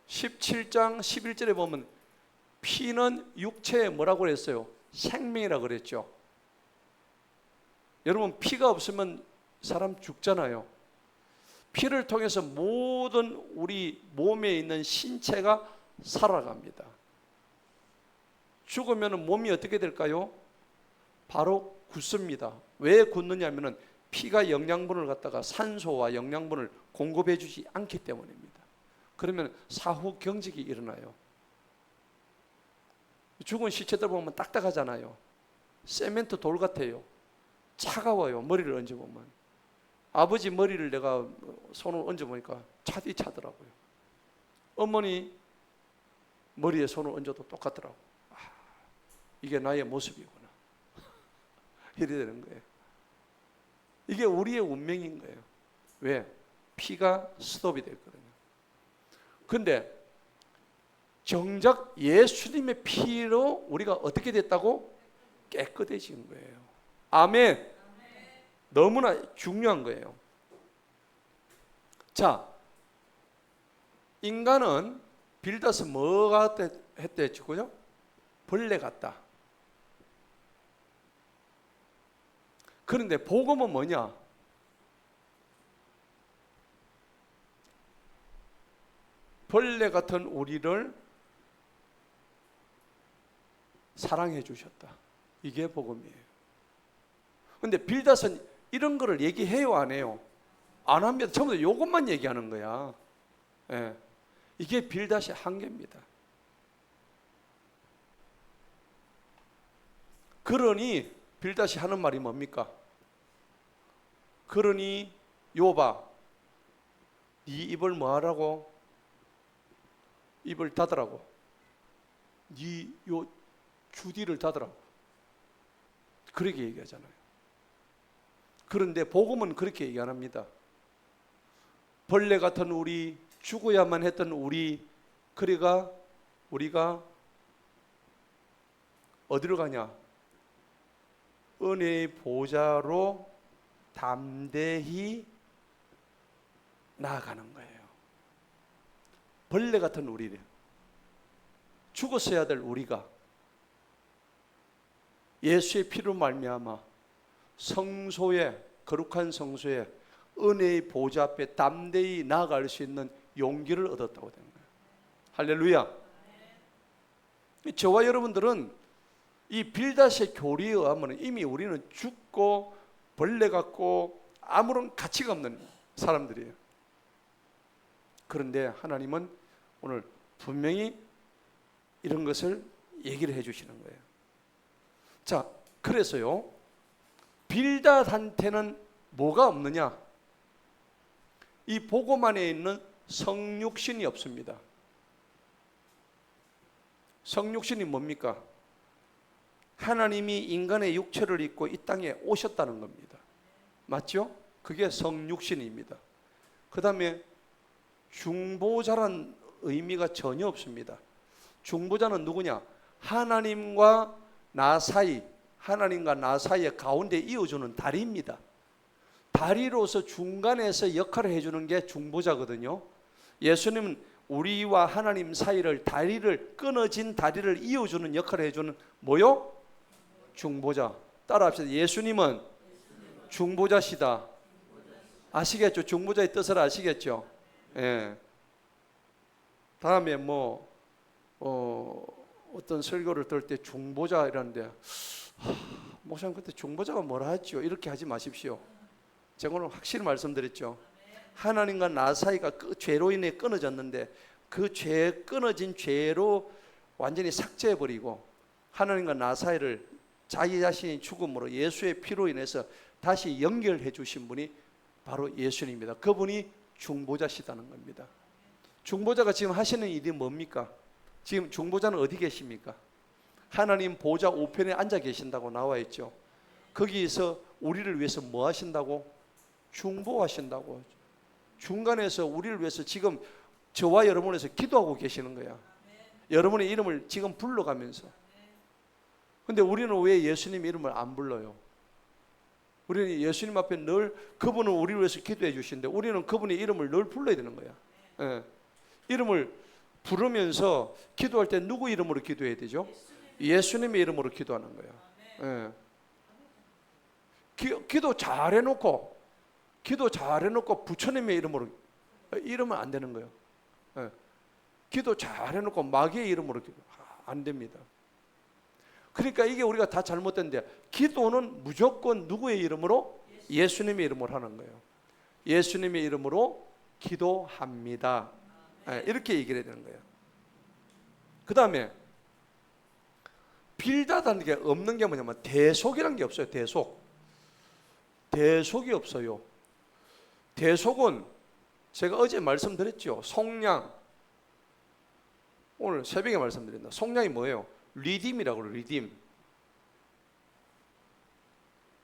17장 11절에 보면 피는 육체에 뭐라고 그랬어요? 생명이라고 그랬죠. 여러분 피가 없으면 사람 죽잖아요. 피를 통해서 모든 우리 몸에 있는 신체가 살아갑니다. 죽으면 몸이 어떻게 될까요? 바로 굳습니다. 왜 굳느냐면은 피가 영양분을 갖다가 산소와 영양분을 공급해 주지 않기 때문입니다. 그러면 사후 경직이 일어나요. 죽은 시체들 보면 딱딱하잖아요. 세멘트 돌 같아요. 차가워요. 머리를 얹어보면. 아버지 머리를 내가 손을 얹어보니까 차디 차더라고요. 어머니 머리에 손을 얹어도 똑같더라고. 이게 나의 모습이구나. 이래 되는 거예요. 이게 우리의 운명인 거예요. 왜? 피가 스톱이 됐거든요. 그런데 정작 예수님의 피로 우리가 어떻게 됐다고? 깨끗해진 거예요. 아멘. 너무나 중요한 거예요. 자, 인간은 빌닷은 뭐가 했다 했고요? 벌레 같다. 그런데 복음은 뭐냐? 벌레 같은 우리를 사랑해 주셨다. 이게 복음이에요. 그런데 빌닷은 이런 거를 얘기해요, 안 해요? 안 합니다. 전부 다 이것만 얘기하는 거야. 예. 이게 빌닷의 한계입니다. 그러니 빌닷이 하는 말이 뭡니까? 그러니 욥아, 네 입을 뭐하라고? 입을 닫으라고. 네 요 주디를 닫으라고. 그렇게 얘기하잖아요. 그런데 복음은 그렇게 얘기 안 합니다. 벌레 같은 우리, 죽어야만 했던 우리, 그래가 우리가 어디로 가냐? 은혜의 보좌로 담대히 나아가는 거예요. 벌레 같은 우리를, 죽었어야 될 우리가 예수의 피로 말미암아 성소에, 거룩한 성소에 은혜의 보좌 앞에 담대히 나아갈 수 있는 용기를 얻었다고 되는 거예요. 할렐루야. 저와 여러분들은 이 빌닷의 교리에 의하면 이미 우리는 죽고 벌레 같고 아무런 가치가 없는 사람들이에요. 그런데 하나님은 오늘 분명히 이런 것을 얘기를 해 주시는 거예요. 자, 그래서요, 빌닷한테는 뭐가 없느냐? 이 복음 안에 있는 성육신이 없습니다. 성육신이 뭡니까? 하나님이 인간의 육체를 입고 이 땅에 오셨다는 겁니다. 맞죠? 그게 성육신입니다. 그 다음에 중보자란 의미가 전혀 없습니다. 중보자는 누구냐? 하나님과 나 사이, 하나님과 나 사이에 가운데 이어주는 다리입니다. 다리로서 중간에서 역할을 해주는 게 중보자거든요. 예수님은 우리와 하나님 사이를, 다리를, 끊어진 다리를 이어주는 역할을 해주는 뭐요? 중보자. 따라합시다. 예수님은 중보자시다. 아시겠죠? 중보자의 뜻을 아시겠죠? 예. 다음에 어떤 설교를 들을 때 중보자 이라는데, 목사님 그때 중보자가 뭐라 했죠? 이렇게 하지 마십시오. 제가 오늘 확실히 말씀드렸죠. 하나님과 나 사이가 죄로 인해 끊어졌는데 그 끊어진 죄로 완전히 삭제해버리고 하나님과 나 사이를 자기 자신의 죽음으로 예수의 피로 인해서 다시 연결해 주신 분이 바로 예수님입니다. 그분이 중보자시다는 겁니다. 중보자가 지금 하시는 일이 뭡니까? 지금 중보자는 어디 계십니까? 하나님 보좌 우편에 앉아 계신다고 나와 있죠. 거기에서 우리를 위해서 뭐 하신다고? 중보하신다고. 중간에서 우리를 위해서 지금 저와 여러분에서 기도하고 계시는 거야. 여러분의 이름을 지금 불러가면서. 근데 우리는 왜 예수님 이름을 안 불러요? 우리는 예수님 앞에 늘 그분은 우리를 위해서 기도해 주시는데 우리는 그분의 이름을 늘 불러야 되는 거야. 예. 이름을 부르면서 기도할 때 누구 이름으로 기도해야 되죠? 예수님의 이름으로 기도하는 거야. 예. 기도 잘 해놓고 부처님의 이름으로 이러면 안 되는 거예요. 예. 기도 잘 해놓고 마귀의 이름으로 기도 안 됩니다. 그러니까 이게 우리가 다 잘못된데, 기도는 무조건 누구의 이름으로? 예수님의 이름으로 하는 거예요. 예수님의 이름으로 기도합니다. 예, 이렇게 얘기를 해야 되는 거예요. 그 다음에 빌닷하는 게 없는 게 뭐냐면 대속이라는 게 없어요. 대속이 없어요. 대속은 제가 어제 말씀드렸죠. 속량. 오늘 새벽에 말씀드린다. 속량이 뭐예요? 리딤이라고 그래요.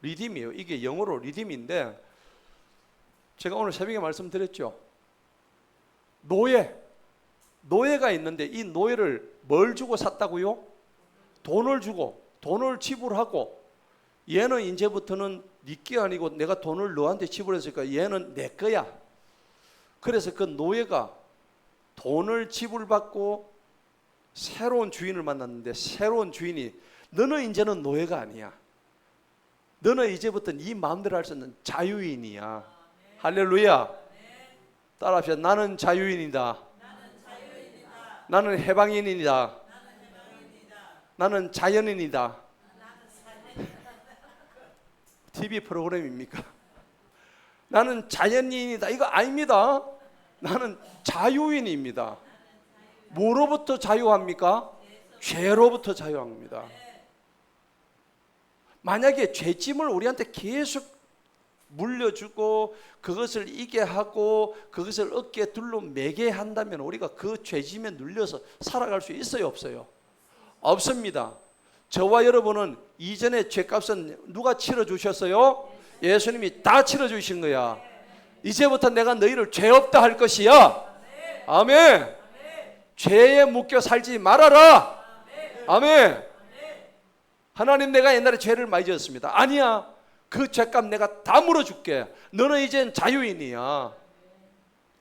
리딤이에요. 이게 영어로 리딤인데 제가 오늘 새벽에 말씀드렸죠. 노예가 있는데 이 노예를 뭘 주고 샀다고요? 돈을 주고 돈을 지불하고, 얘는 이제부터는 네 게 아니고 내가 돈을 너한테 지불했으니까 얘는 내 거야. 그래서 그 노예가 돈을 지불받고 새로운 주인을 만났는데, 새로운 주인이 너는 이제는 노예가 아니야. 너는 이제부터 네 마음대로 할 수 있는 자유인이야. 할렐루야. 따라합시다. 나는 자유인이다. 나는 해방인이다. 나는 자연인이다. TV 프로그램입니까? 나는 자연인이다. 이거 아닙니다. 나는 자유인입니다. 뭐로부터 자유합니까? 죄로부터 자유합니다. 만약에 죄짐을 우리한테 계속 물려주고 그것을 이게 하고 그것을 어깨에 둘러 매게 한다면 우리가 그 죄짐에 눌려서 살아갈 수 있어요, 없어요? 없습니다. 저와 여러분은 이전의 죄값은 누가 치러주셨어요? 예수님이 다 치러주신 거야. 이제부터 내가 너희를 죄 없다 할 것이야. 아멘. 죄에 묶여 살지 말아라. 아멘. 하나님, 내가 옛날에 죄를 많이 지었습니다. 아니야, 그 죄값 내가 다 물어줄게. 너는 이젠 자유인이야.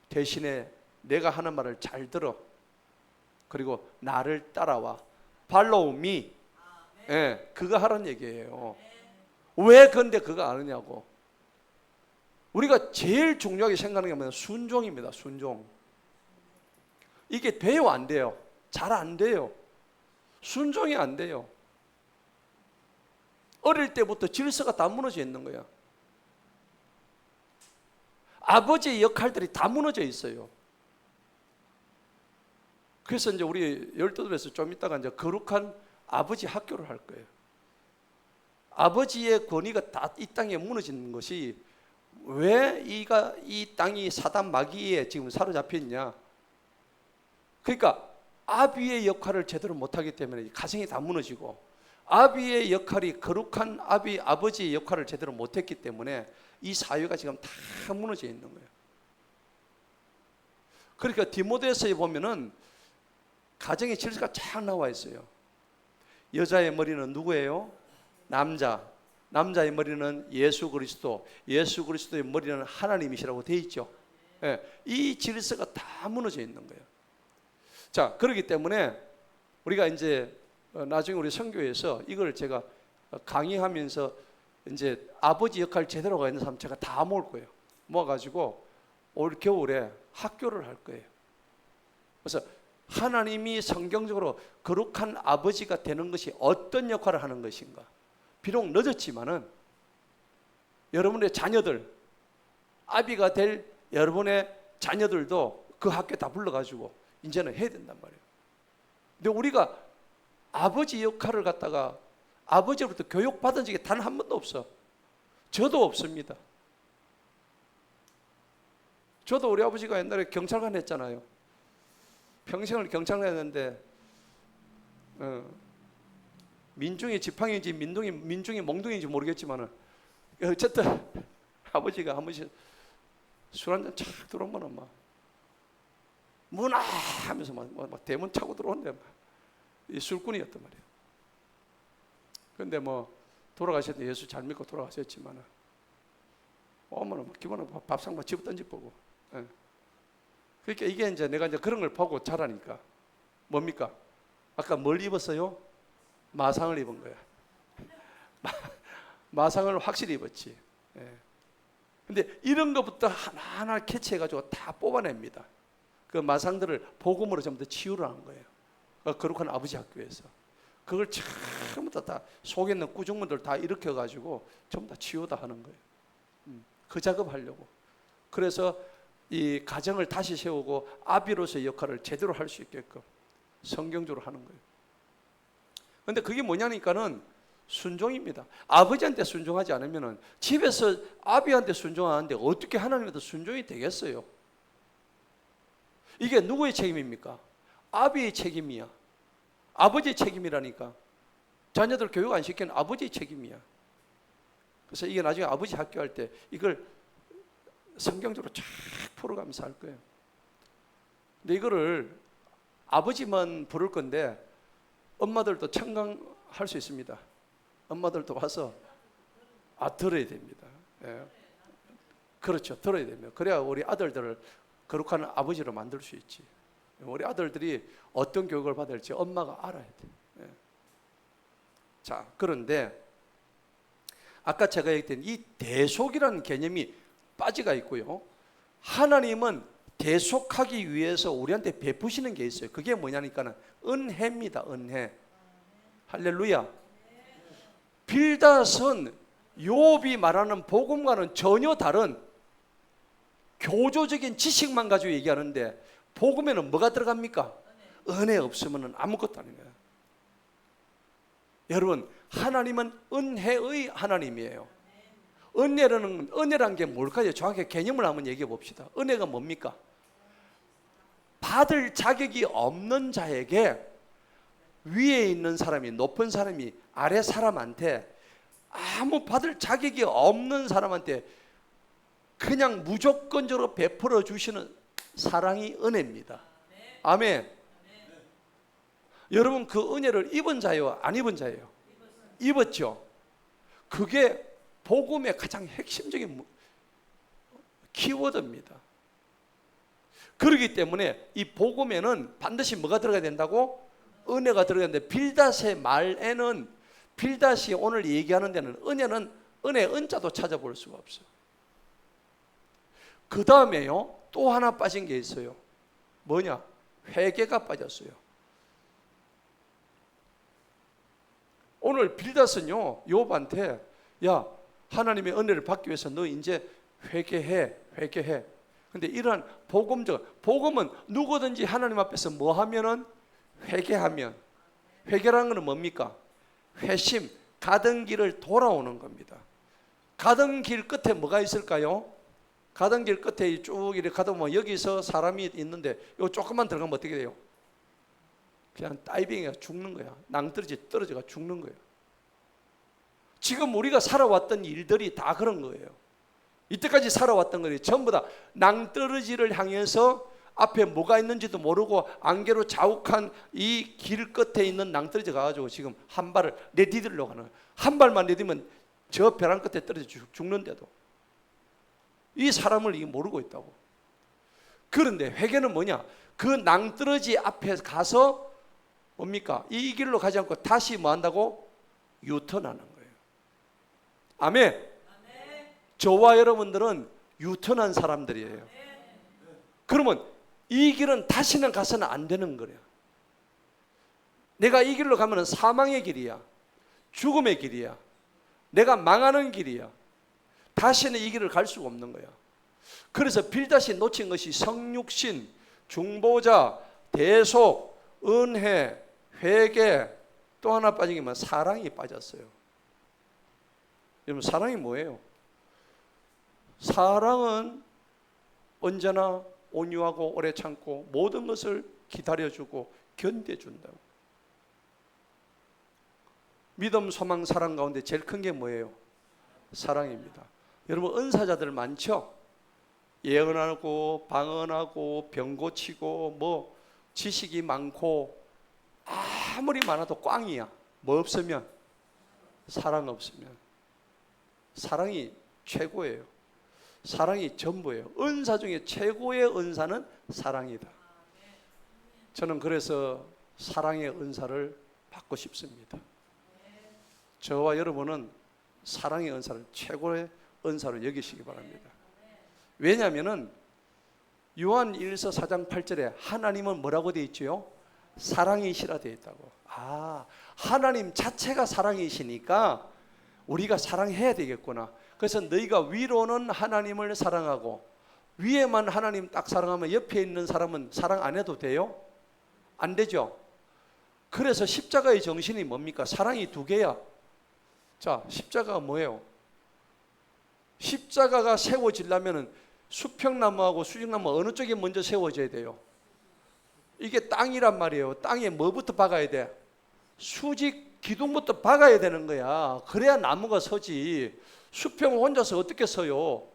대신에 내가 하는 말을 잘 들어. 그리고 나를 따라와. Follow me. 예, 그거 하라는 얘기예요. 왜 근데 그거 안 하냐고. 우리가 제일 중요하게 생각하는 게 뭐냐면 순종입니다. 순종. 이게 돼요, 안 돼요? 잘 안 돼요. 순종이 안 돼요. 어릴 때부터 질서가 다 무너져 있는 거야. 아버지의 역할들이 다 무너져 있어요. 그래서 이제 우리 열두들에서 좀 이따가 이제 거룩한 아버지 학교를 할 거예요. 아버지의 권위가 다 이 땅에 무너지는 것이 왜 이 땅이 사단 마귀에 지금 사로잡혀 있냐? 그러니까 아비의 역할을 제대로 못하기 때문에 가정이 다 무너지고, 아비의 역할이 거룩한 아버지의 역할을 제대로 못했기 때문에 이 사회가 지금 다 무너져 있는 거예요. 그러니까 디모데서에 보면은 가정의 질서가 쫙 나와 있어요. 여자의 머리는 누구예요? 남자. 남자의 머리는 예수 그리스도. 예수 그리스도의 머리는 하나님이시라고 돼 있죠. 예, 이 질서가 다 무너져 있는 거예요. 자, 그렇기 때문에 우리가 이제 나중에 우리 선교에서 이걸 제가 강의하면서 이제 아버지 역할 제대로 가 있는 사람 제가 다 모을 거예요. 모아가지고 올 겨울에 학교를 할 거예요. 그래서 하나님이 성경적으로 거룩한 아버지가 되는 것이 어떤 역할을 하는 것인가. 비록 늦었지만은 여러분의 자녀들, 아비가 될 여러분의 자녀들도 그 학교에 다 불러가지고 이제는 해야 된단 말이에요. 근데 우리가 아버지 역할을 갖다가 아버지로부터 교육받은 적이 단 한 번도 없어. 저도 없습니다. 저도 우리 아버지가 옛날에 경찰관 했잖아요. 평생을 경찰관 했는데 민중이 지팡이인지 민중이 몽둥이인지 모르겠지만은 어쨌든 아버지가 한 번씩 술 한잔 착 들어오면은 막 문아 하면서 막 대문 차고 들어오는데 막 이 술꾼이었단 말이에요. 그런데 뭐 돌아가셨는데 예수 잘 믿고 돌아가셨지만은 오면은 막 기본은 밥상 막 집어 던지보고. 예. 그러니까 이게 이제 내가 이제 그런 걸 보고 자라니까 뭡니까? 아까 뭘 입었어요? 마상을 입은 거야. 마상을 확실히 입었지. 예. 근데 이런 것부터 하나하나 캐치해가지고 다 뽑아냅니다. 그 마상들을 복음으로 전부 다 치유를 하는 거예요. 거룩한 아버지 학교에서. 그걸 처음부터 다 속에 있는 꾸중문들 다 일으켜가지고 전부 다 치유 다 하는 거예요. 그 작업하려고. 그래서 이 가정을 다시 세우고 아비로서의 역할을 제대로 할 수 있게끔 성경적으로 하는 거예요. 그런데 그게 뭐냐니까는 순종입니다. 아버지한테 순종하지 않으면은 집에서 아비한테 순종하는데 어떻게 하나님한테 순종이 되겠어요? 이게 누구의 책임입니까? 아비의 책임이야. 아버지의 책임이라니까. 자녀들 교육 안 시키는 아버지의 책임이야. 그래서 이게 나중에 아버지 학교할 때 이걸 성경적으로 쫙 풀어가면서 할 거예요. 근데 이거를 아버지만 부를 건데 엄마들도 청강할 수 있습니다. 엄마들도 와서 들어야 됩니다. 예. 그렇죠. 들어야 됩니다. 그래야 우리 아들들을 거룩한 아버지로 만들 수 있지. 우리 아들들이 어떤 교육을 받을지 엄마가 알아야 돼. 예. 자, 그런데 아까 제가 얘기했던 이 대속이라는 개념이 빠지가 있고요. 하나님은 대속하기 위해서 우리한테 베푸시는 게 있어요. 그게 뭐냐니까는 은혜입니다. 은혜. 할렐루야. 빌닷은 욥이 말하는 복음과는 전혀 다른 교조적인 지식만 가지고 얘기하는데 복음에는 뭐가 들어갑니까? 은혜 없으면 아무것도 아닙니다. 여러분, 하나님은 은혜의 하나님이에요. 은혜라는 게 뭘까요? 정확하게 개념을 한번 얘기해 봅시다. 은혜가 뭡니까? 받을 자격이 없는 자에게 위에 있는 사람이, 높은 사람이 아래 사람한테, 아무 받을 자격이 없는 사람한테 그냥 무조건적으로 베풀어 주시는 사랑이 은혜입니다. 아멘. 여러분, 그 은혜를 입은 자예요, 안 입은 자예요? 입었죠. 그게 복음의 가장 핵심적인 키워드입니다. 그렇기 때문에 이 복음에는 반드시 뭐가 들어가야 된다고? 은혜가 들어가야 되는데, 빌닷의 말에는, 빌닷이 오늘 얘기하는 데는 은혜는, 은혜 은자도 찾아볼 수가 없어요. 그 다음에요, 또 하나 빠진 게 있어요. 뭐냐? 회개가 빠졌어요. 오늘 빌닷은요, 욥한테, 야, 하나님의 은혜를 받기 위해서 너 이제 회개해. 근데 이러한 복음은 누구든지 하나님 앞에서 뭐 하면은 회개하면, 회개라는 것은 뭡니까? 회심, 가던 길을 돌아오는 겁니다. 가던 길 끝에 뭐가 있을까요? 가던 길 끝에 쭉 이렇게 가다 보면 여기서 사람이 있는데 요 조금만 들어가면 어떻게 돼요? 그냥 다이빙해서 죽는 거야. 떨어져가 죽는 거예요. 지금 우리가 살아왔던 일들이 다 그런 거예요. 이때까지 살아왔던 것이 전부 다 낭떠러지를 향해서 앞에 뭐가 있는지도 모르고 안개로 자욱한 이 길 끝에 있는 낭떠러지 가가지고 지금 한 발을 내디디려고 하는 거예요. 한 발만 내디면 저 벼랑 끝에 떨어져 죽는데도 이 사람을 이게 모르고 있다고. 그런데 회개는 뭐냐? 그 낭떠러지 앞에 가서 뭡니까? 이 길로 가지 않고 다시 뭐 한다고? 유턴하는 거예요. 아멘. 저와 여러분들은 유턴한 사람들이에요. 그러면 이 길은 다시는 가서는 안 되는 거예요. 내가 이 길로 가면 사망의 길이야, 죽음의 길이야, 내가 망하는 길이야. 다시는 이 길을 갈 수가 없는 거야. 그래서 빌닷이 놓친 것이 성육신, 중보자, 대속, 은혜, 회개, 또 하나 빠진 게 뭐야? 사랑이 빠졌어요. 여러분, 사랑이 뭐예요? 사랑은 언제나 온유하고 오래 참고 모든 것을 기다려주고 견뎌준다고. 믿음, 소망, 사랑 가운데 제일 큰 게 뭐예요? 사랑입니다. 여러분, 은사자들 많죠? 예언하고 방언하고 병 고치고 뭐 지식이 많고 아무리 많아도 꽝이야. 뭐 없으면? 사랑 없으면. 사랑이 최고예요. 사랑이 전부예요. 은사 중에 최고의 은사는 사랑이다. 저는 그래서 사랑의 은사를 받고 싶습니다. 저와 여러분은 사랑의 은사를 최고의 은사로 여기시기 바랍니다. 왜냐하면 요한 1서 4장 8절에 하나님은 뭐라고 되어 있죠? 사랑이시라 되어 있다고. 하나님 자체가 사랑이시니까 우리가 사랑해야 되겠구나. 그래서 너희가 위로는 하나님을 사랑하고 위에만 하나님 딱 사랑하면 옆에 있는 사람은 사랑 안 해도 돼요? 안 되죠. 그래서 십자가의 정신이 뭡니까? 사랑이 두 개야. 자, 십자가가 뭐예요? 십자가가 세워지려면 수평나무하고 수직나무 어느 쪽에 먼저 세워져야 돼요? 이게 땅이란 말이에요. 땅에 뭐부터 박아야 돼? 수직 기둥부터 박아야 되는 거야. 그래야 나무가 서지. 수평 혼자서 어떻게 서요?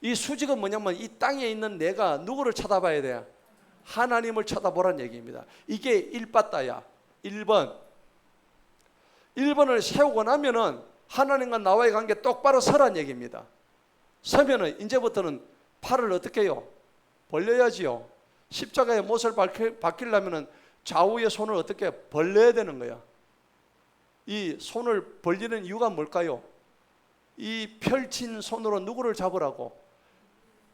이 수직은 뭐냐면 이 땅에 있는 내가 누구를 쳐다봐야 돼? 하나님을 쳐다보란 얘기입니다. 이게 1바다야. 1번을 세우고 나면은 하나님과 나와의 관계 똑바로 서란 얘기입니다. 서면은 이제부터는 팔을 어떻게 해요? 벌려야지요. 십자가의 못을 박히려면은 좌우의 손을 어떻게 벌려야 되는 거야. 이 손을 벌리는 이유가 뭘까요? 이 펼친 손으로 누구를 잡으라고?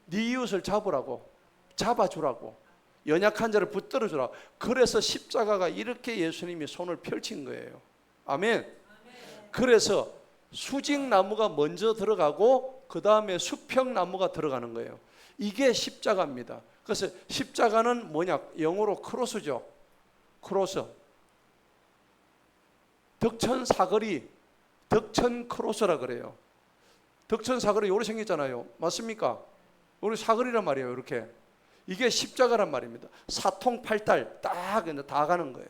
네 이웃을 잡으라고, 잡아주라고, 연약한 자를 붙들어 주라고. 그래서 십자가가 이렇게 예수님이 손을 펼친 거예요. 아멘. 그래서 수직나무가 먼저 들어가고 그 다음에 수평나무가 들어가는 거예요. 이게 십자가입니다. 그래서 십자가는 뭐냐? 영어로 크로스죠. 크로스. 덕천 사거리, 덕천 크로스라 그래요. 덕천 사거리 요렇게 생겼잖아요. 맞습니까? 우리 사거리란 말이에요. 이렇게. 이게 십자가란 말입니다. 사통팔달 딱 다 가는 거예요.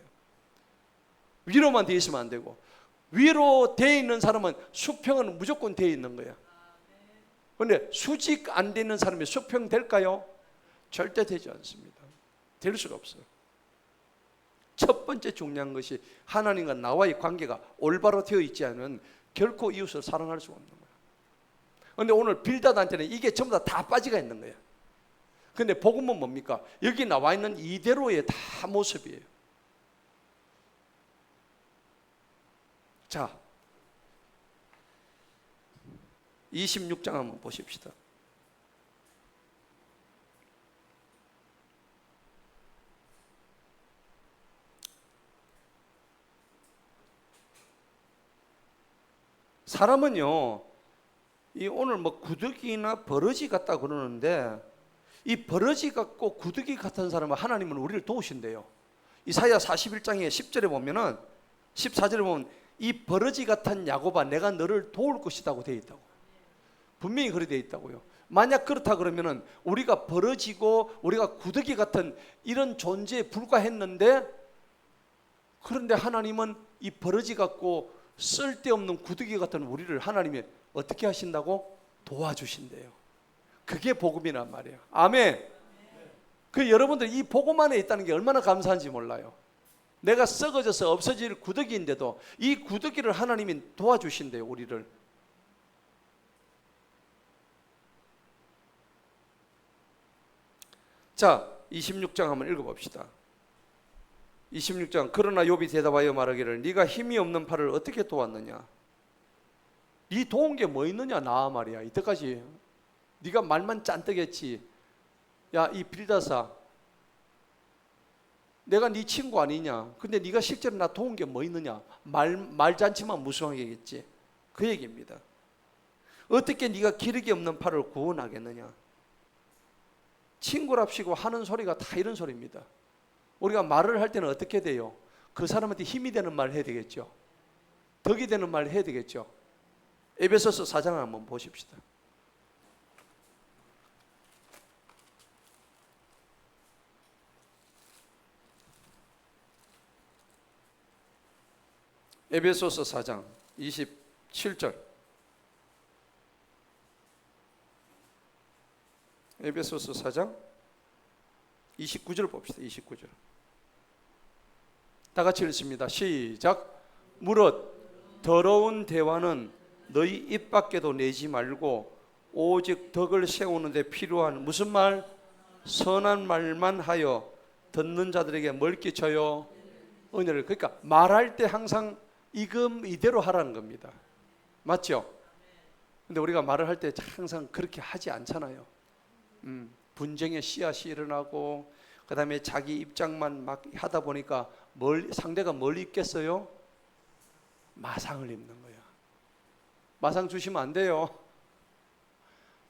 위로만 돼 있으면 안 되고, 위로 돼 있는 사람은 수평은 무조건 돼 있는 거야. 그런데 수직 안 되는 사람이 수평 될까요? 절대 되지 않습니다. 될 수가 없어요. 첫 번째 중요한 것이 하나님과 나와의 관계가 올바로 되어 있지 않으면 결코 이웃을 사랑할 수가 없는 거예요. 그런데 오늘 빌닷한테는 이게 전부 다 빠지가 있는 거예요. 그런데 복음은 뭡니까? 여기 나와 있는 이대로의 다 모습이에요. 자, 26장 한번 보십시다. 사람은요, 이 오늘 뭐 구더기나 버러지 같다 그러는데, 이 버러지 같고 구더기 같은 사람은 하나님은 우리를 도우신대요. 이사야 41장에 10절에 보면은, 14절에 보면 이 버러지 같은 야곱아 내가 너를 도울 것이라고 되어 있다고. 분명히 그렇게 되어 있다고요. 만약 그렇다 그러면은 우리가 버러지고 우리가 구더기 같은 이런 존재에 불과했는데, 그런데 하나님은 이 버러지 같고 쓸데없는 구더기 같은 우리를 하나님이 어떻게 하신다고? 도와주신대요. 그게 복음이란 말이에요. 아멘. 그 여러분들 이 복음 안에 있다는 게 얼마나 감사한지 몰라요. 내가 썩어져서 없어질 구더기인데도 이 구더기를 하나님이 도와주신대요, 우리를. 자, 26장 한번 읽어봅시다. 26장. 그러나 욥이 대답하여 말하기를 네가 힘이 없는 팔을 어떻게 도왔느냐? 네 도운 게 뭐 있느냐 나 말이야. 이때까지 네가 말만 짠뜩했지. 야, 이 빌닷아, 내가 네 친구 아니냐? 근데 네가 실제로 나 도운 게 뭐 있느냐? 말잔치만 무성하겠지. 그 얘기입니다. 어떻게 네가 기력이 없는 팔을 구원하겠느냐? 친구랍시고 하는 소리가 다 이런 소리입니다. 우리가 말을 할 때는 어떻게 돼요? 그 사람한테 힘이 되는 말을 해야 되겠죠. 덕이 되는 말을 해야 되겠죠. 에베소서 4장을 한번 보십시다. 에베소서 4장 27절. 에베소서 4장 29절 봅시다. 29절. 다 같이 읽습니다. 시작. 무릇 더러운 대화는 너희 입 밖에도 내지 말고 오직 덕을 세우는 데 필요한 무슨 말? 선한 말만 하여 듣는 자들에게 뭘 끼쳐요? 은혜를. 그러니까 말할 때 항상 이대로 하라는 겁니다. 맞죠? 근데 우리가 말을 할 때 항상 그렇게 하지 않잖아요. 분쟁의 씨앗이 일어나고 그 다음에 자기 입장만 막 하다 보니까 상대가 뭘 입겠어요? 마상을 입는 거야. 마상 주시면 안 돼요.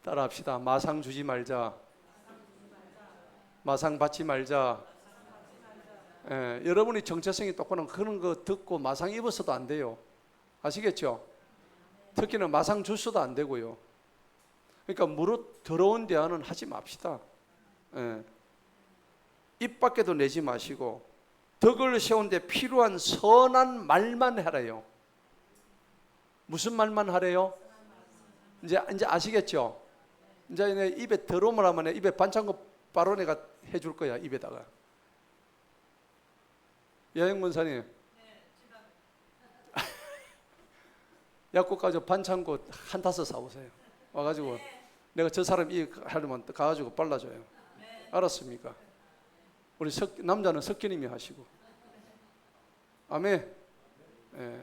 따라합시다. 마상 주지 말자. 마상 받지 말자. 예, 여러분이 정체성이 똑바로 그런 거 듣고 마상 입어서도 안 돼요. 아시겠죠? 특히는 마상 주서도 안 되고요. 그러니까 무릇 더러운 대화는 하지 맙시다. 예. 입 밖에도 내지 마시고 덕을 세운 데 필요한 선한 말만 하래요. 무슨 말만 하래요? 이제 아시겠죠? 이제 내 입에 더러움을 하면 입에 반창고 바로 내가 해줄 거야. 입에다가. 여행 문사님, 약국 가서 반창고 한 타서 사오세요. 와가지고 내가 저 사람 이 하려면 가가지고 발라줘요. 알았습니까? 우리 남자는 석기님이 하시고. 아멘. 예.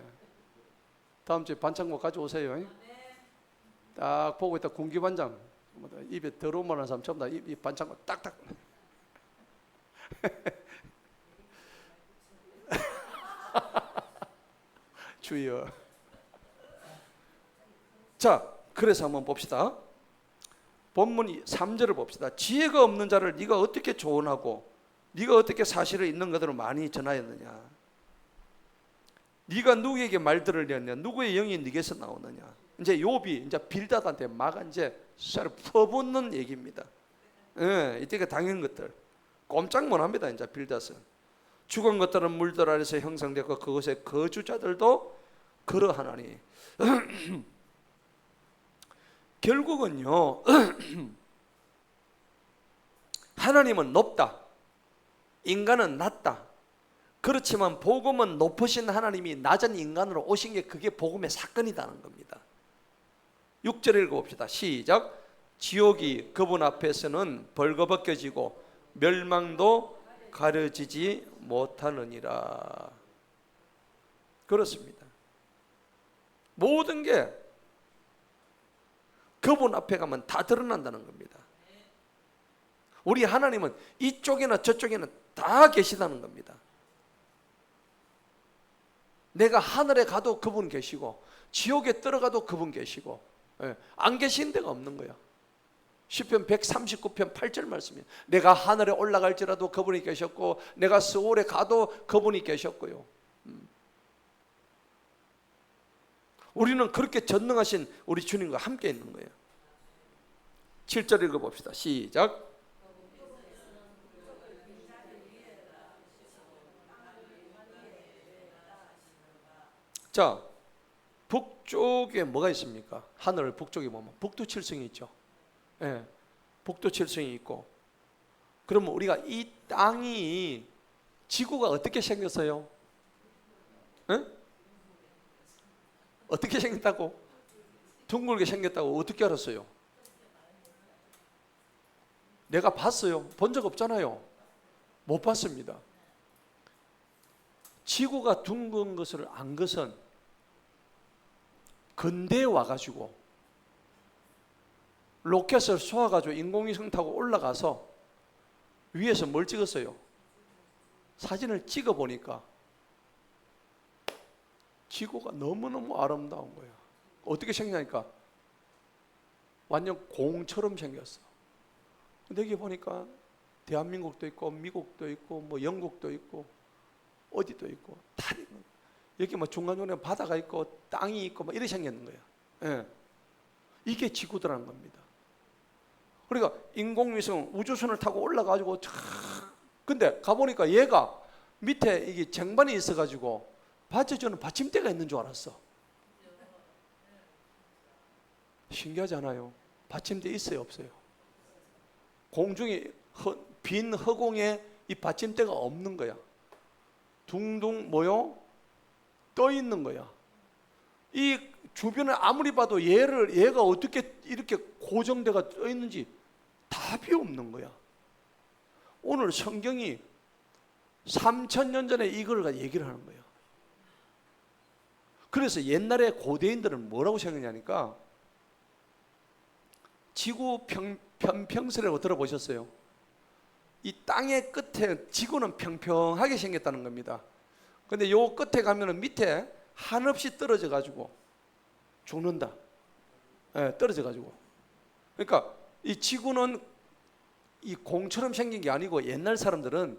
다음 주에 반창고 가져오세요. 딱 보고 있다 공기반장 입에 더러운 말 하는 사람 전부 다 입 반창고 딱딱. 주여. 자, 그래서 한번 봅시다. 본문 3절을 봅시다. 지혜가 없는 자를 네가 어떻게 조언하고 네가 어떻게 사실을 있는 그대로 많이 전하였느냐? 네가 누구에게 말 들으려냐? 누구의 영이 네게서 나오느냐? 이제 욥이 이제 빌닷한테 막 이제 살 퍼붓는 얘기입니다. 예, 이때가 당연한 것들 꼼짝 못합니다. 이제 빌닷은 죽은 것들은 물들 아래서 형성되고 그것의 거주자들도 그러하나니. 결국은요, 하나님은 높다, 인간은 낮다. 그렇지만 복음은 높으신 하나님이 낮은 인간으로 오신 게 그게 복음의 사건이라는 겁니다. 6절 읽어봅시다. 시작. 지옥이 그분 앞에서는 벌거벗겨지고 멸망도 가려지지 못하느니라. 그렇습니다. 모든 게 그분 앞에 가면 다 드러난다는 겁니다. 우리 하나님은 이쪽이나 저쪽에는 다 계시다는 겁니다. 내가 하늘에 가도 그분 계시고 지옥에 들어가도 그분 계시고, 안 계신 데가 없는 거야. 시편 139편 8절 말씀이에요. 내가 하늘에 올라갈지라도 그분이 계셨고 내가 스올에 가도 그분이 계셨고요. 우리는 그렇게 전능하신 우리 주님과 함께 있는 거예요. 7절 읽어봅시다. 시작. 자, 북쪽에 뭐가 있습니까? 하늘 북쪽에 보면 북두칠성이 있죠. 예, 북두칠성이 있고. 그러면 우리가 이 땅이, 지구가 어떻게 생겼어요? 예? 어떻게 생겼다고? 둥글게 생겼다고 어떻게 알았어요? 내가 봤어요? 본 적 없잖아요. 못 봤습니다. 지구가 둥근 것을 안 것은 근대에 와가지고 로켓을 쏘아가지고 인공위성 타고 올라가서 위에서 뭘 찍었어요? 사진을 찍어보니까 지구가 너무너무 아름다운 거예요. 어떻게 생겼냐니까 완전 공처럼 생겼어. 근데 여기 보니까 대한민국도 있고 미국도 있고 뭐 영국도 있고 어디도 있고 다 있는 거예요. 여기 뭐 중간중간에 바다가 있고 땅이 있고 뭐 이렇게 생겼는 거예요. 예. 이게 지구더라는 겁니다. 그러니까 인공위성 우주선을 타고 올라가지고 근데 가보니까 얘가 밑에 이게 쟁반이 있어가지고 받쳐주는 받침대가 있는 줄 알았어. 신기하지 않아요? 받침대 있어요 없어요? 공중에 빈 허공에 이 받침대가 없는 거야. 둥둥 뭐요? 떠 있는 거야. 이 주변을 아무리 봐도 얘가 어떻게 이렇게 고정돼가 떠 있는지 답이 없는 거야. 오늘 성경이 3000년 전에 이걸 얘기를 하는 거야. 그래서 옛날에 고대인들은 뭐라고 생각하냐니까 지구 편평설이라고 들어보셨어요? 이 땅의 끝에 지구는 평평하게 생겼다는 겁니다. 근데 요 끝에 가면은 밑에 한없이 떨어져 가지고 죽는다. 예, 떨어져 가지고. 그러니까 이 지구는 이 공처럼 생긴 게 아니고 옛날 사람들은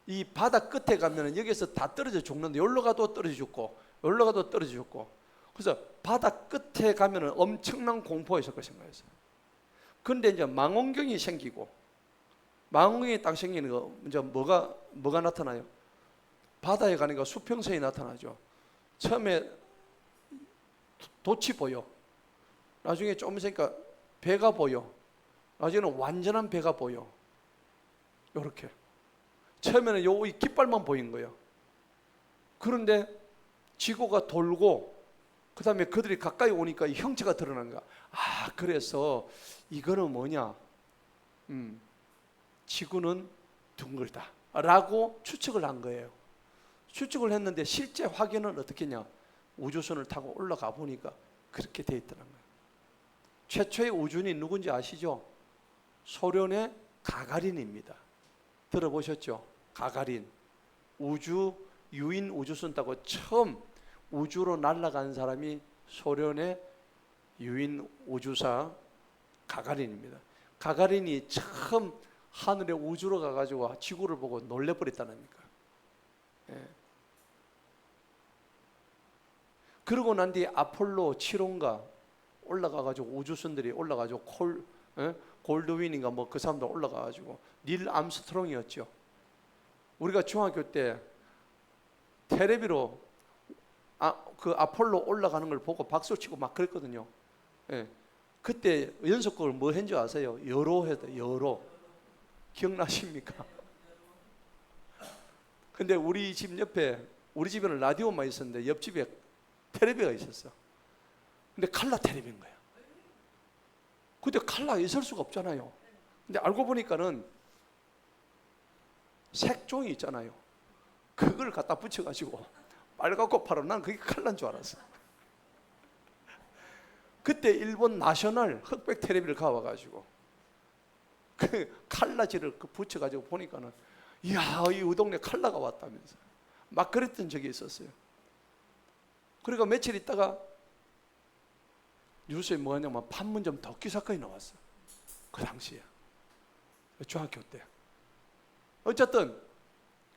이 바다 끝에 가면은 여기서 다 떨어져 죽는데 여기로 가도 떨어져 죽고 여기로 가도 떨어져 죽고. 그래서 바다 끝에 가면은 엄청난 공포가 있을 거 생각했어요. 근데 이제 망원경이 생기고 망원경이 딱 생기는 거 이제 뭐가 나타나요? 바다에 가니까 수평선이 나타나죠. 처음에 돛이 보여. 나중에 좀 있으니까 배가 보여. 나중에는 완전한 배가 보여. 요렇게. 처음에는 이 깃발만 보인 거예요. 그런데 지구가 돌고 그 다음에 그들이 가까이 오니까 이 형체가 드러난 거야. 아, 그래서 이거는 뭐냐? 지구는 둥글다 라고 추측을 한 거예요. 추측을 했는데 실제 확인은 어떻게 했냐? 우주선을 타고 올라가 보니까 그렇게 돼 있더라는 거예요. 최초의 우주인이 누군지 아시죠? 소련의 가가린입니다. 들어보셨죠? 가가린. 유인 우주선 타고 처음 우주로 날아간 사람이 소련의 유인 우주사 가가린입니다. 가가린이 처음 하늘에 우주로 가가지고 지구를 보고 놀래버렸다니까. 예. 그러고 난 뒤에 아폴로 7호인가 올라가가지고 우주선들이 올라가지고 골드윈인가 뭐 그 사람들 올라가가지고 닐 암스트롱이었죠. 우리가 중학교 때 테레비로 그 아폴로 올라가는 걸 보고 박수 치고 막 그랬거든요. 예. 그때 연속극을 뭐 했는 줄 아세요? 여로 했다. 여로. 기억나십니까? 근데 우리 집 옆에, 우리 집에는 라디오만 있었는데 옆집에 테레비가 있었어. 근데 칼라 테레비인 거야. 근데 칼라 있을 수가 없잖아요. 근데 알고 보니까는 색종이 있잖아요. 그걸 갖다 붙여가지고 빨갛고 파란, 난 그게 칼라인 줄 알았어. 그때 일본 나셔널 흑백 테레비를 가와가지고 그 칼라지를 붙여가지고 보니까는, 이야, 이 우동네 칼라가 왔다면서 막 그랬던 적이 있었어요. 그러니까 며칠 있다가 뉴스에 뭐가 냐면 판문점 덕기 사건이 나왔어. 그 당시에 중학교 때. 어쨌든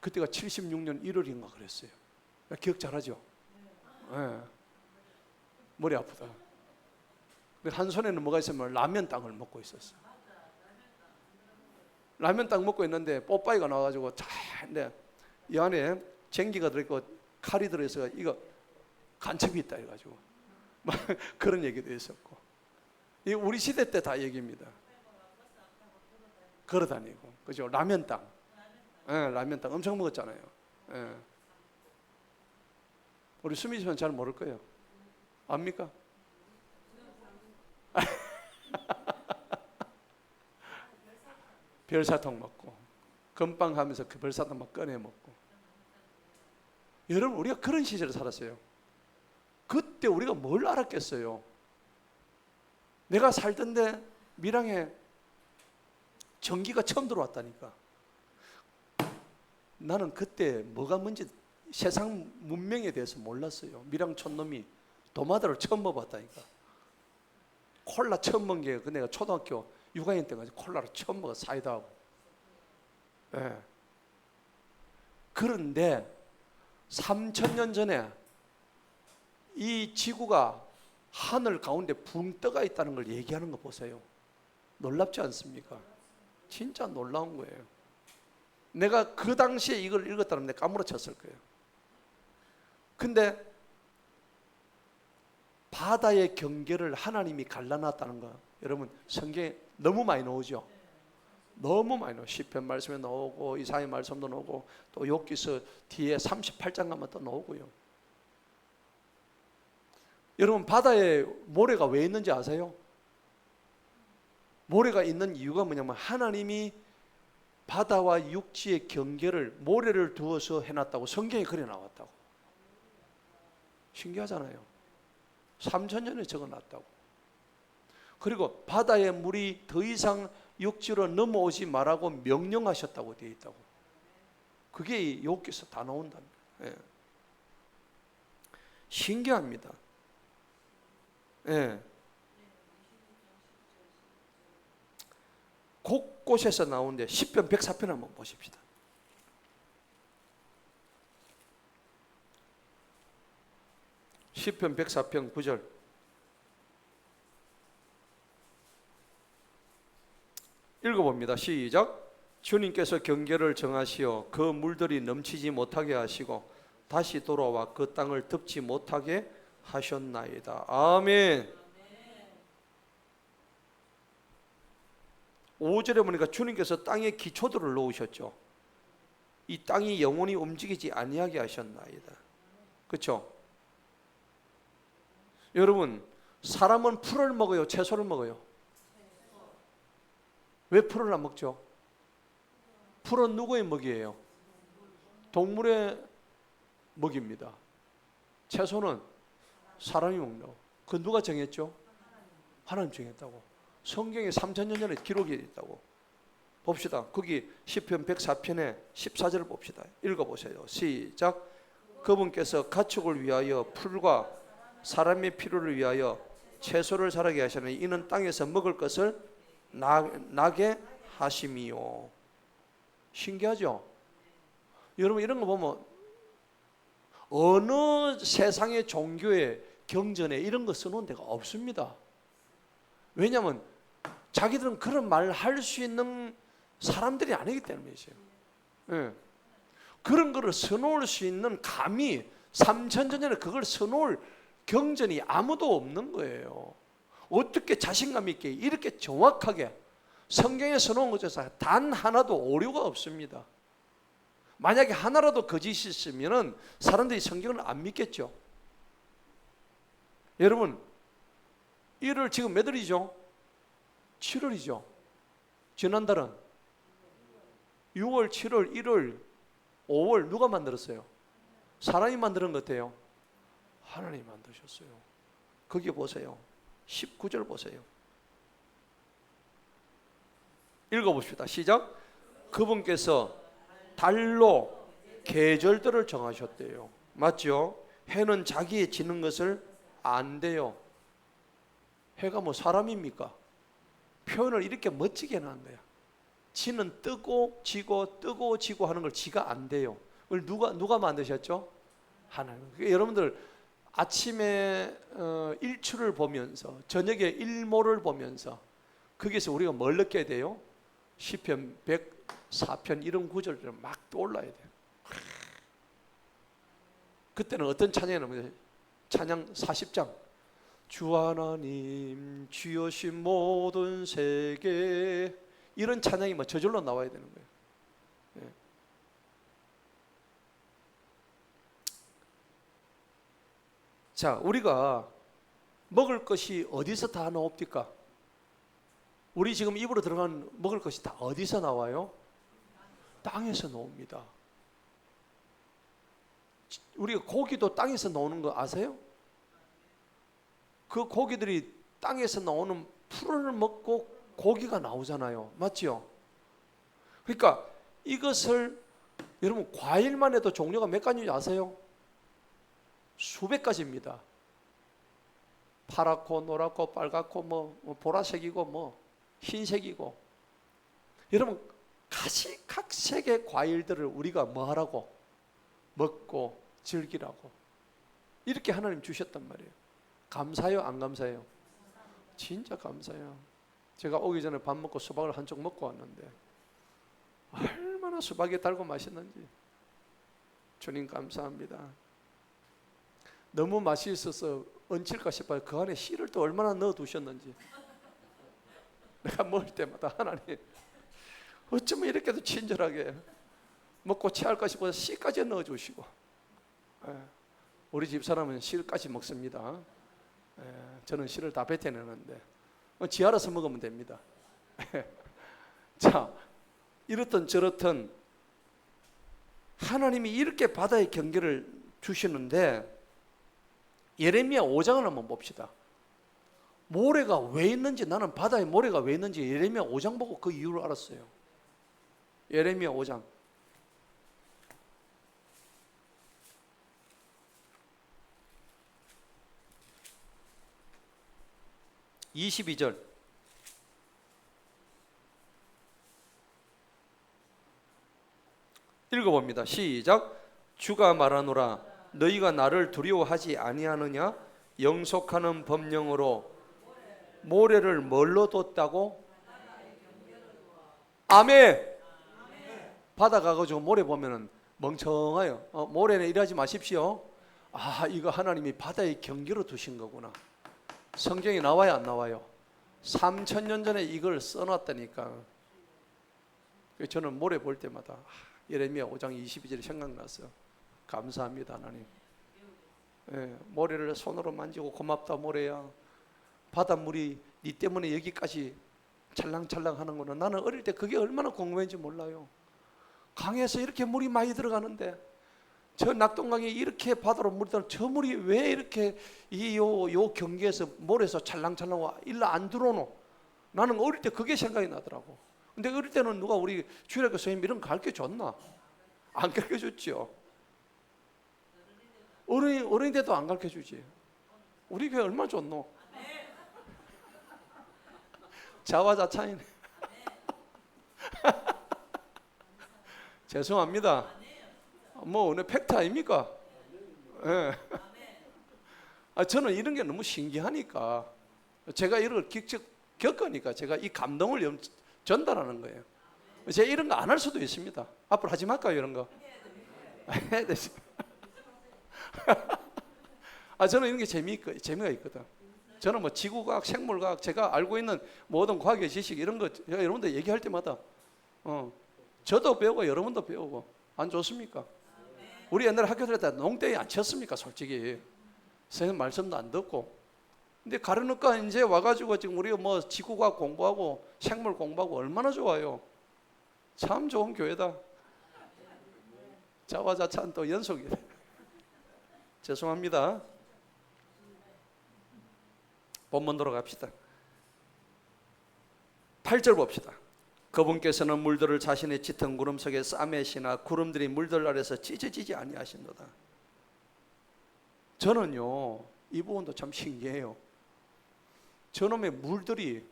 그때가 76년 1월인가 그랬어요. 기억 잘하죠? 네. 머리 아프다. 한 손에는 뭐가 있으면 라면 땅을 먹고 있었어. 라면 땅 먹고 있는데 뽀빠이가 나와가지고 근데 이 안에 쟁기가 들어있고 칼이 들어있어. 이거 간첩이 있다 해가지고 막 그런 얘기도 있었고. 이 우리 시대 때 다 얘기입니다. 걸어다니고, 그죠? 라면 땅. 예, 라면 땅 엄청 먹었잖아요. 예. 우리 수미 씨는 잘 모를 거예요. 압니까? 별사탕 먹고 건빵 하면서 그 별사탕 막 꺼내 먹고. 여러분, 우리가 그런 시절을 살았어요. 그때 우리가 뭘 알았겠어요? 내가 살던데 밀양에 전기가 처음 들어왔다니까. 나는 그때 뭐가 뭔지 세상 문명에 대해서 몰랐어요. 밀양 촌놈이 도마도를 처음 먹어봤다니까. 콜라 처음 먹은 게 내가 초등학교 6학년 때까지 콜라를 처음 먹어, 사이다하고. 네. 그런데 3000년 전에 이 지구가 하늘 가운데 붕 떠가 있다는 걸 얘기하는 거 보세요. 놀랍지 않습니까? 진짜 놀라운 거예요. 내가 그 당시에 이걸 읽었다면 내가 까무러쳤을 거예요. 근데 바다의 경계를 하나님이 갈라놨다는 거, 여러분 성경에 너무 많이 나오죠. 너무 많이 나오고, 시편 말씀에 나오고, 이사야 말씀도 나오고, 또 욥기서 뒤에 38장 가면 또 나오고요. 여러분, 바다에 모래가 왜 있는지 아세요? 모래가 있는 이유가 뭐냐면 하나님이 바다와 육지의 경계를 모래를 두어서 해놨다고 성경에 그래 나왔다고. 신기하잖아요. 3000년에 적어놨다고. 그리고 바다의 물이 더 이상 육지로 넘어오지 말라고 명령하셨다고 되어 있다고. 그게 욥기서 다 나온답니다. 예. 신기합니다. 예. 곳곳에서 나오는데 시편 104편 한번 보십시다. 시편 104편 9절. 읽어봅니다. 시작. 주님께서 경계를 정하시어 그 물들이 넘치지 못하게 하시고 다시 돌아와 그 땅을 덮지 못하게 하셨나이다. 아멘. 5절에 보니까 주님께서 땅에 기초들을 놓으셨죠. 이 땅이 영원히 움직이지 아니하게 하셨나이다. 그렇죠? 여러분, 사람은 풀을 먹어요, 채소를 먹어요? 왜 풀을 안 먹죠? 풀은 누구의 먹이에요? 동물의 먹입니다. 채소는 사람이 먹는다고. 그 누가 정했죠? 하나님 정했다고. 성경에 3000년 전에 기록이 있다고. 봅시다. 거기 시편 104편에 14절을 봅시다. 읽어보세요. 시작. 그분께서 가축을 위하여 풀과 사람의 필요를 위하여 채소를 자라게 하시니 이는 땅에서 먹을 것을 나게 하심이요. 신기하죠? 여러분, 이런 거 보면 어느 세상의 종교의 경전에 이런 거 써놓은 데가 없습니다. 왜냐하면 자기들은 그런 말을 할 수 있는 사람들이 아니기 때문이죠. 예. 그런 거를 서놓을 수 있는 감이 3000년 전에 그걸 서놓을 경전이 아무도 없는 거예요. 어떻게 자신감 있게 이렇게 정확하게 성경에 서놓은 것 중에서 단 하나도 오류가 없습니다. 만약에 하나라도 거짓이 있으면 사람들이 성경을 안 믿겠죠. 여러분 1월 지금 몇 월이죠? 7월이죠. 지난달은 6월, 7월, 1월, 5월 누가 만들었어요? 사람이 만드는 것 같아요. 하나님이 만드셨어요. 거기 보세요. 19절 보세요. 읽어봅시다. 시작. 그분께서 달로 계절들을 정하셨대요. 맞죠? 해는 자기의 지는 것을 안대요. 해가 뭐 사람입니까? 표현을 이렇게 멋지게 해놓은 거야. 지는 뜨고 지고 뜨고 지고 하는 걸 지가 안 돼요. 그걸 누가 만드셨죠? 하나님. 그러니까 여러분들 아침에 일출을 보면서 저녁에 일모를 보면서 거기서 우리가 뭘 느껴야 돼요? 시편 104편 이런 구절들을 막 떠올라야 돼요. 그때는 어떤 찬양이 나오면 찬양 40장 주 하나님 주여신 모든 세계 이런 찬양이 뭐 저절로 나와야 되는 거예요. 예. 자, 우리가 먹을 것이 어디서 다 나옵니까? 우리 지금 입으로 들어간 먹을 것이 다 어디서 나와요? 땅에서 나옵니다. 우리가 고기도 땅에서 나오는 거 아세요? 그 고기들이 땅에서 나오는 풀을 먹고 고기가 나오잖아요. 맞죠? 그러니까 이것을 여러분 과일만 해도 종류가 몇 가지인지 아세요? 수백 가지입니다. 파랗고 노랗고 빨갛고 뭐 보라색이고 뭐 흰색이고 여러분 각색의 과일들을 우리가 뭐 하라고? 먹고 즐기라고 이렇게 하나님 주셨단 말이에요. 감사해요? 안 감사해요? 진짜 감사해요. 제가 오기 전에 밥 먹고 수박을 한쪽 먹고 왔는데 얼마나 수박이 달고 맛있는지 주님 감사합니다. 너무 맛있어서 얹힐까 싶어요. 그 안에 씨를 또 얼마나 넣어 두셨는지 내가 먹을 때마다 하나님 어쩌면 이렇게도 친절하게 먹고 체할까 싶어서 씨까지 넣어주시고 우리 집사람은 씨까지 먹습니다. 저는 씨를 다 뱉어내는데 지 알아서 먹으면 됩니다. 자, 이렇든 저렇든 하나님이 이렇게 바다의 경계를 주시는데 예레미야 5장을 한번 봅시다. 모래가 왜 있는지 나는 바다에 모래가 왜 있는지 예레미야 5장 보고 그 이유를 알았어요. 예레미야 5장 22절 읽어봅니다. 시작. 주가 말하노라 너희가 나를 두려워하지 아니하느냐? 영속하는 법령으로 모래를 뭘로 뒀다고? 아멘. 바다 가가지고 모래 보면은 멍청해요. 모래는 일하지 마십시오. 아, 이거 하나님이 바다의 경계로 두신 거구나. 성경에 나와요, 안 나와요? 3000년 전에 이걸 써놨다니까. 저는 모래 볼 때마다 예레미야 5장 22절이 생각났어요. 감사합니다, 하나님. 모래를 손으로 만지고 고맙다, 모래야. 바닷물이 네 때문에 여기까지 찰랑찰랑 하는구나. 나는 어릴 때 그게 얼마나 궁금한지 몰라요. 강에서 이렇게 물이 많이 들어가는데 저 낙동강에 이렇게 바다로 물이 들어가는 저 물이 왜 이렇게 요 경계에서 모래에서 찰랑찰랑 와 일로 안 들어오노? 나는 어릴 때 그게 생각이 나더라고. 근데 어릴 때는 누가 우리 주일학교 선생님 이런 거 가르쳐줬나? 안 가르쳐줬죠. 어른이 돼도 안 가르쳐주지. 우리 교회 얼마나 좋노? 자화자찬이네. 죄송합니다. 뭐 오늘 팩트 아닙니까? 네. 저는 이런 게 너무 신기하니까 제가 이런 걸 직접 겪으니까 제가 이 감동을 전달하는 거예요. 제가 이런 거 안 할 수도 있습니다. 앞으로 하지 말까요, 이런 거? 해야 되지. 저는 이런 게 재미가 있거든. 저는 뭐 지구과학, 생물과학, 제가 알고 있는 모든 과학의 지식 이런 거 여러분들 얘기할 때마다 저도 배우고 여러분도 배우고 안 좋습니까? 우리 옛날에 학교 다닐 때 농땡이 안 쳤습니까? 솔직히 선생님 말씀도 안 듣고. 근데 가르니까 이제 와가지고 지금 우리가 뭐 지구과학 공부하고 생물 공부하고 얼마나 좋아요. 참 좋은 교회다. 자화자찬 또 연속이. 죄송합니다. 본문으로 갑시다. 8절 봅시다. 그분께서는 물들을 자신의 짙은 구름 속에 싸매시나 구름들이 물들 아래서 찢어지지 아니하신도다. 저는요 이 부분도 참 신기해요. 저놈의 물들이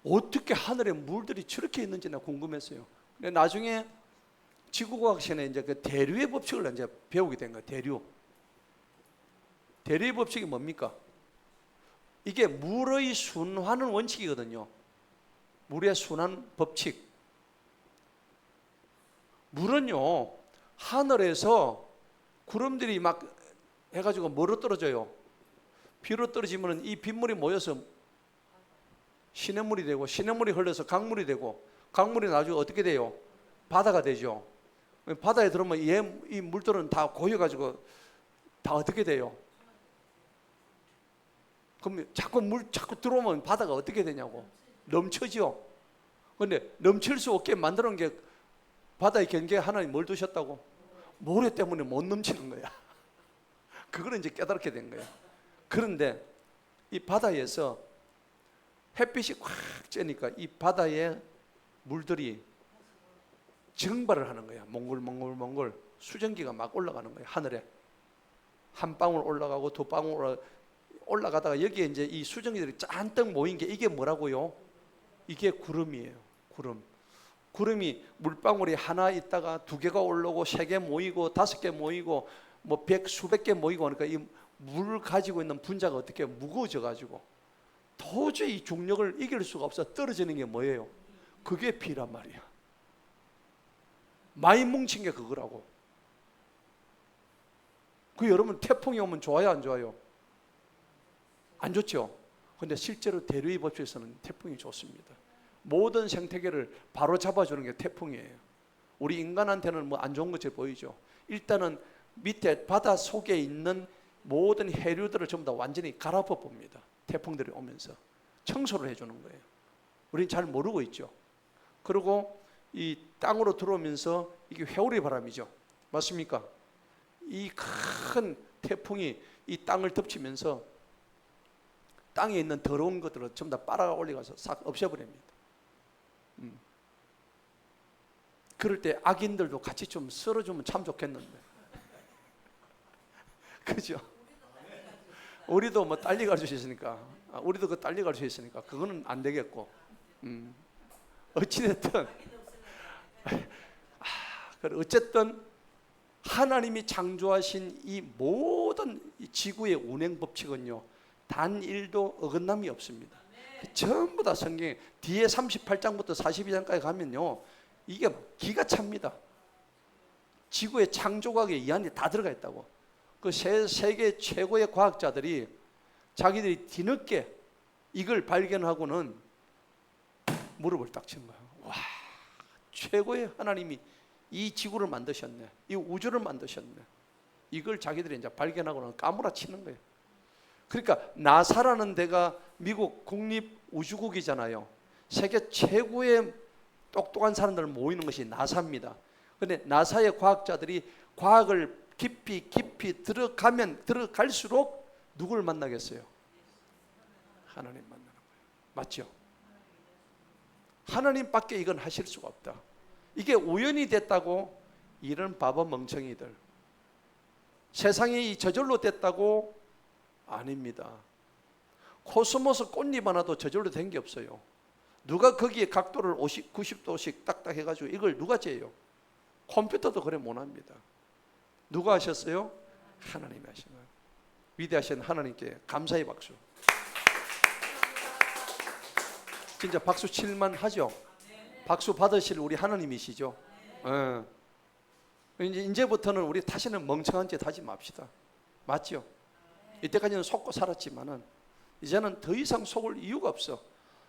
어떻게 하늘에 물들이 저렇게 있는지 나 궁금했어요. 근데 나중에 지구과학 시간에 이제 그 대류의 법칙을 이제 배우게 된 거예요. 대류의 법칙이 뭡니까? 이게 물의 순환은 원칙이거든요. 물의 순환 법칙. 물은요 하늘에서 구름들이 막 해가지고 뭐로 떨어져요? 비로 떨어지면 이 빗물이 모여서 시냇물이 되고, 시냇물이 흘러서 강물이 되고, 강물이 나중에 어떻게 돼요? 바다가 되죠. 바다에 들어오면 이 물들은 다 고여가지고 다 어떻게 돼요? 그럼 자꾸 들어오면 바다가 어떻게 되냐고? 넘쳐지요. 그런데 넘칠 수 없게 만드는 게 바다의 경계에 하나님 뭘 두셨다고? 모래 때문에 못 넘치는 거야. 그걸 이제 깨닫게 된 거야. 그런데 이 바다에서 햇빛이 꽉 쬐니까 이 바다의 물들이 증발을 하는 거야. 몽골 수증기가 막 올라가는 거야. 하늘에 한 방울 올라가고 두 방울 올라가다가 여기에 이제 이 수증기들이 잔뜩 모인 게 이게 뭐라고요? 이게 구름이에요. 구름이 물방울이 하나 있다가 두 개가 올라오고 세 개 모이고 다섯 개 모이고 뭐 수백 개 모이고 하니까 이 물 가지고 있는 분자가 어떻게 무거워져 가지고 도저히 이 중력을 이길 수가 없어 떨어지는 게 뭐예요? 그게 비란 말이야. 많이 뭉친 게 그거라고. 그 여러분 태풍이 오면 좋아요 안 좋아요? 안 좋죠. 근데 실제로 대류의 법칙에서는 태풍이 좋습니다. 모든 생태계를 바로 잡아주는 게 태풍이에요. 우리 인간한테는 뭐 안 좋은 것처럼 보이죠. 일단은 밑에 바다 속에 있는 모든 해류들을 전부 다 완전히 갈아엎어 봅니다. 태풍들이 오면서 청소를 해주는 거예요. 우리는 잘 모르고 있죠. 그리고 이 땅으로 들어오면서 이게 회오리 바람이죠. 맞습니까? 이 큰 태풍이 이 땅을 덮치면서 땅에 있는 더러운 것들을 전부 다 빨아 올려가서 싹 없애버립니다. 그럴 때 악인들도 같이 좀 쓸어주면 참 좋겠는데. 그죠? 우리도 뭐 딸리 가르치셨으니까, 우리도 그 딸리 가르치셨으니까 그거는 안 되겠고, 어찌됐든, 어쨌든 하나님이 창조하신 이 모든 지구의 운행 법칙은요 단 1도 어긋남이 없습니다. 전부 다 성경에 뒤에 38장부터 42장까지 가면요 이게 기가 찹니다. 지구의 창조과학에 이 안에 다 들어가 있다고. 그 세계 최고의 과학자들이 자기들이 뒤늦게 이걸 발견하고는 무릎을 딱 친 거야. 와, 최고의 하나님이 이 지구를 만드셨네, 이 우주를 만드셨네. 이걸 자기들이 이제 발견하고는 까무라치는 거예요. 그러니까 나사라는 데가 미국 국립우주국이잖아요. 세계 최고의 똑똑한 사람들 모이는 것이 나사입니다. 그런데 나사의 과학자들이 과학을 깊이 들어가면 들어갈수록 누구를 만나겠어요? 하나님 만나는 거예요. 맞죠? 하나님밖에 이건 하실 수가 없다. 이게 우연이 됐다고? 이런 바보 멍청이들. 세상이 저절로 됐다고? 아닙니다. 코스모스 꽃잎 하나도 저절로 된 게 없어요. 누가 거기에 각도를 90도씩 딱딱 해가지고 이걸 누가 재요? 컴퓨터도 그래 못합니다. 누가 하셨어요? 하나님이 하신 거예요. 위대하신 하나님께 감사의 박수. 진짜 박수 칠만 하죠? 박수 받으실 우리 하나님이시죠? 이제부터는 우리 다시는 멍청한 짓 하지 맙시다. 맞죠? 이때까지는 속고 살았지만은 이제는 더 이상 속을 이유가 없어.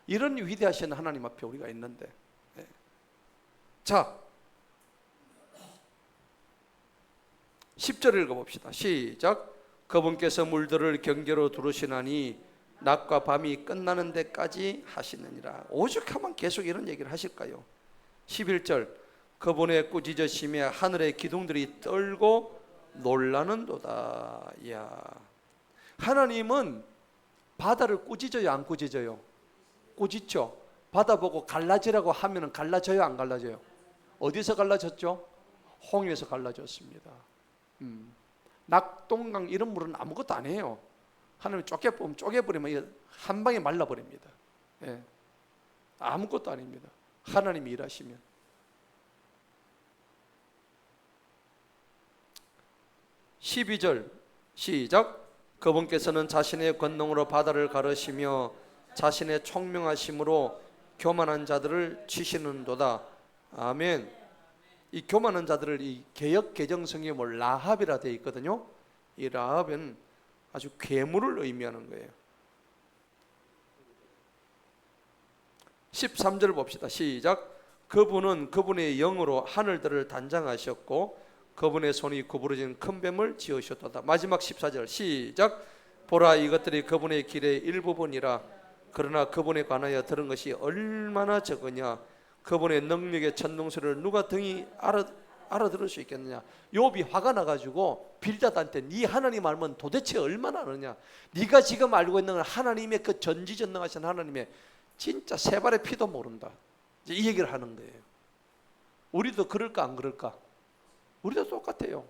이런 위대하신 하나님 앞에 우리가 있는데. 자, 10절 읽어봅시다. 시작. 그분께서 물들을 경계로 두르시나니 낮과 밤이 끝나는 데까지 하시느니라. 오죽하면 계속 이런 얘기를 하실까요? 11절. 그분의 꾸짖으심에 하늘의 기둥들이 떨고 놀라는도다. 야, 하나님은 바다를 꾸짖어요, 안 꾸짖어요? 꾸짖죠. 바다 보고 갈라지라고 하면은 갈라져요, 안 갈라져요? 어디서 갈라졌죠? 홍해에서 갈라졌습니다. 낙동강 이런 물은 아무것도 안 해요. 하나님 쪼개버리면 한 방에 말라버립니다. 예. 아무것도 아닙니다. 하나님이 일하시면. 12절 시작. 그분께서는 자신의 권능으로 바다를 가르시며 자신의 총명하심으로 교만한 자들을 치시는도다. 아멘. 이 교만한 자들을 이 개역 개정 성경에 뭐 라합이라 되어 있거든요. 이 라합은 아주 괴물을 의미하는 거예요. 13절 봅시다. 시작. 그분은 그분의 영으로 하늘들을 단장하셨고 그분의 손이 구부러진 큰 뱀을 지으셨도다. 마지막 14절 시작. 보라, 이것들이 그분의 길의 일부분이라. 그러나 그분에 관하여 들은 것이 얼마나 적으냐. 그분의 능력의 천둥소리를 누가 등이 알아들을 수 있겠느냐. 욥이 화가 나가지고 빌닷한테 네 하나님 알면 도대체 얼마나 아느냐. 네가 지금 알고 있는 건 하나님의 그 전지전능하신 하나님의 진짜 세 발의 피도 모른다. 이제 이 얘기를 하는 거예요. 우리도 그럴까 안 그럴까? 우리도 똑같아요.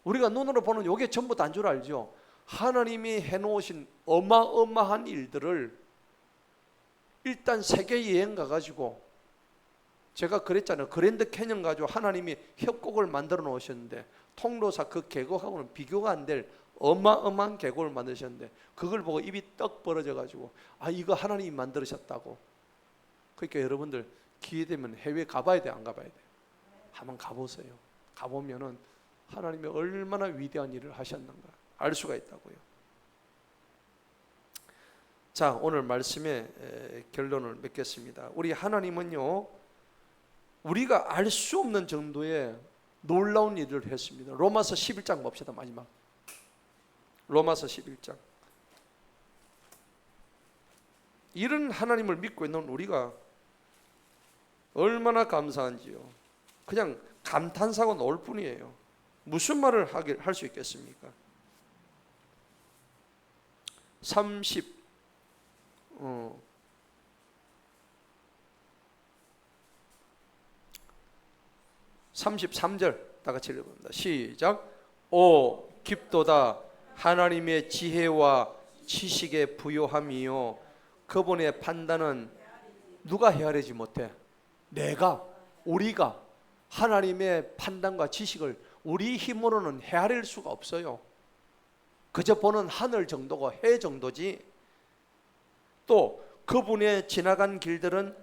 우리가 눈으로 보는 요게 전부 다인 줄 알죠. 하나님이 해놓으신 어마어마한 일들을 일단 세계 여행 가가지고, 제가 그랬잖아요. 그랜드 캐년 가지고 하나님이 협곡을 만들어 놓으셨는데 통로사 그 계곡하고는 비교가 안 될 어마어마한 계곡을 만드셨는데 그걸 보고 입이 떡 벌어져 가지고 아, 이거 하나님이 만들으셨다고. 그러니까 여러분들 기회 되면 해외 가봐야 돼, 안 가봐야 돼? 한번 가보세요. 가보면은 하나님이 얼마나 위대한 일을 하셨는가 알 수가 있다고요. 자, 오늘 말씀의 결론을 맺겠습니다. 우리 하나님은요, 우리가 알 수 없는 정도의 놀라운 일을 했습니다. 로마서 11장 봅시다. 마지막 로마서 11장. 이런 하나님을 믿고 있는 우리가 얼마나 감사한지요. 그냥 감탄사고 나올 뿐이에요. 무슨 말을 할 수 있겠습니까? 33절 다 같이 읽어봅니다. 시작. 오 깊도다 하나님의 지혜와 지식의 부요함이요 그분의 판단은 누가 헤아리지 못해? 내가, 우리가 하나님의 판단과 지식을 우리 힘으로는 헤아릴 수가 없어요. 그저 보는 하늘 정도고 해 정도지. 또 그분의 지나간 길들은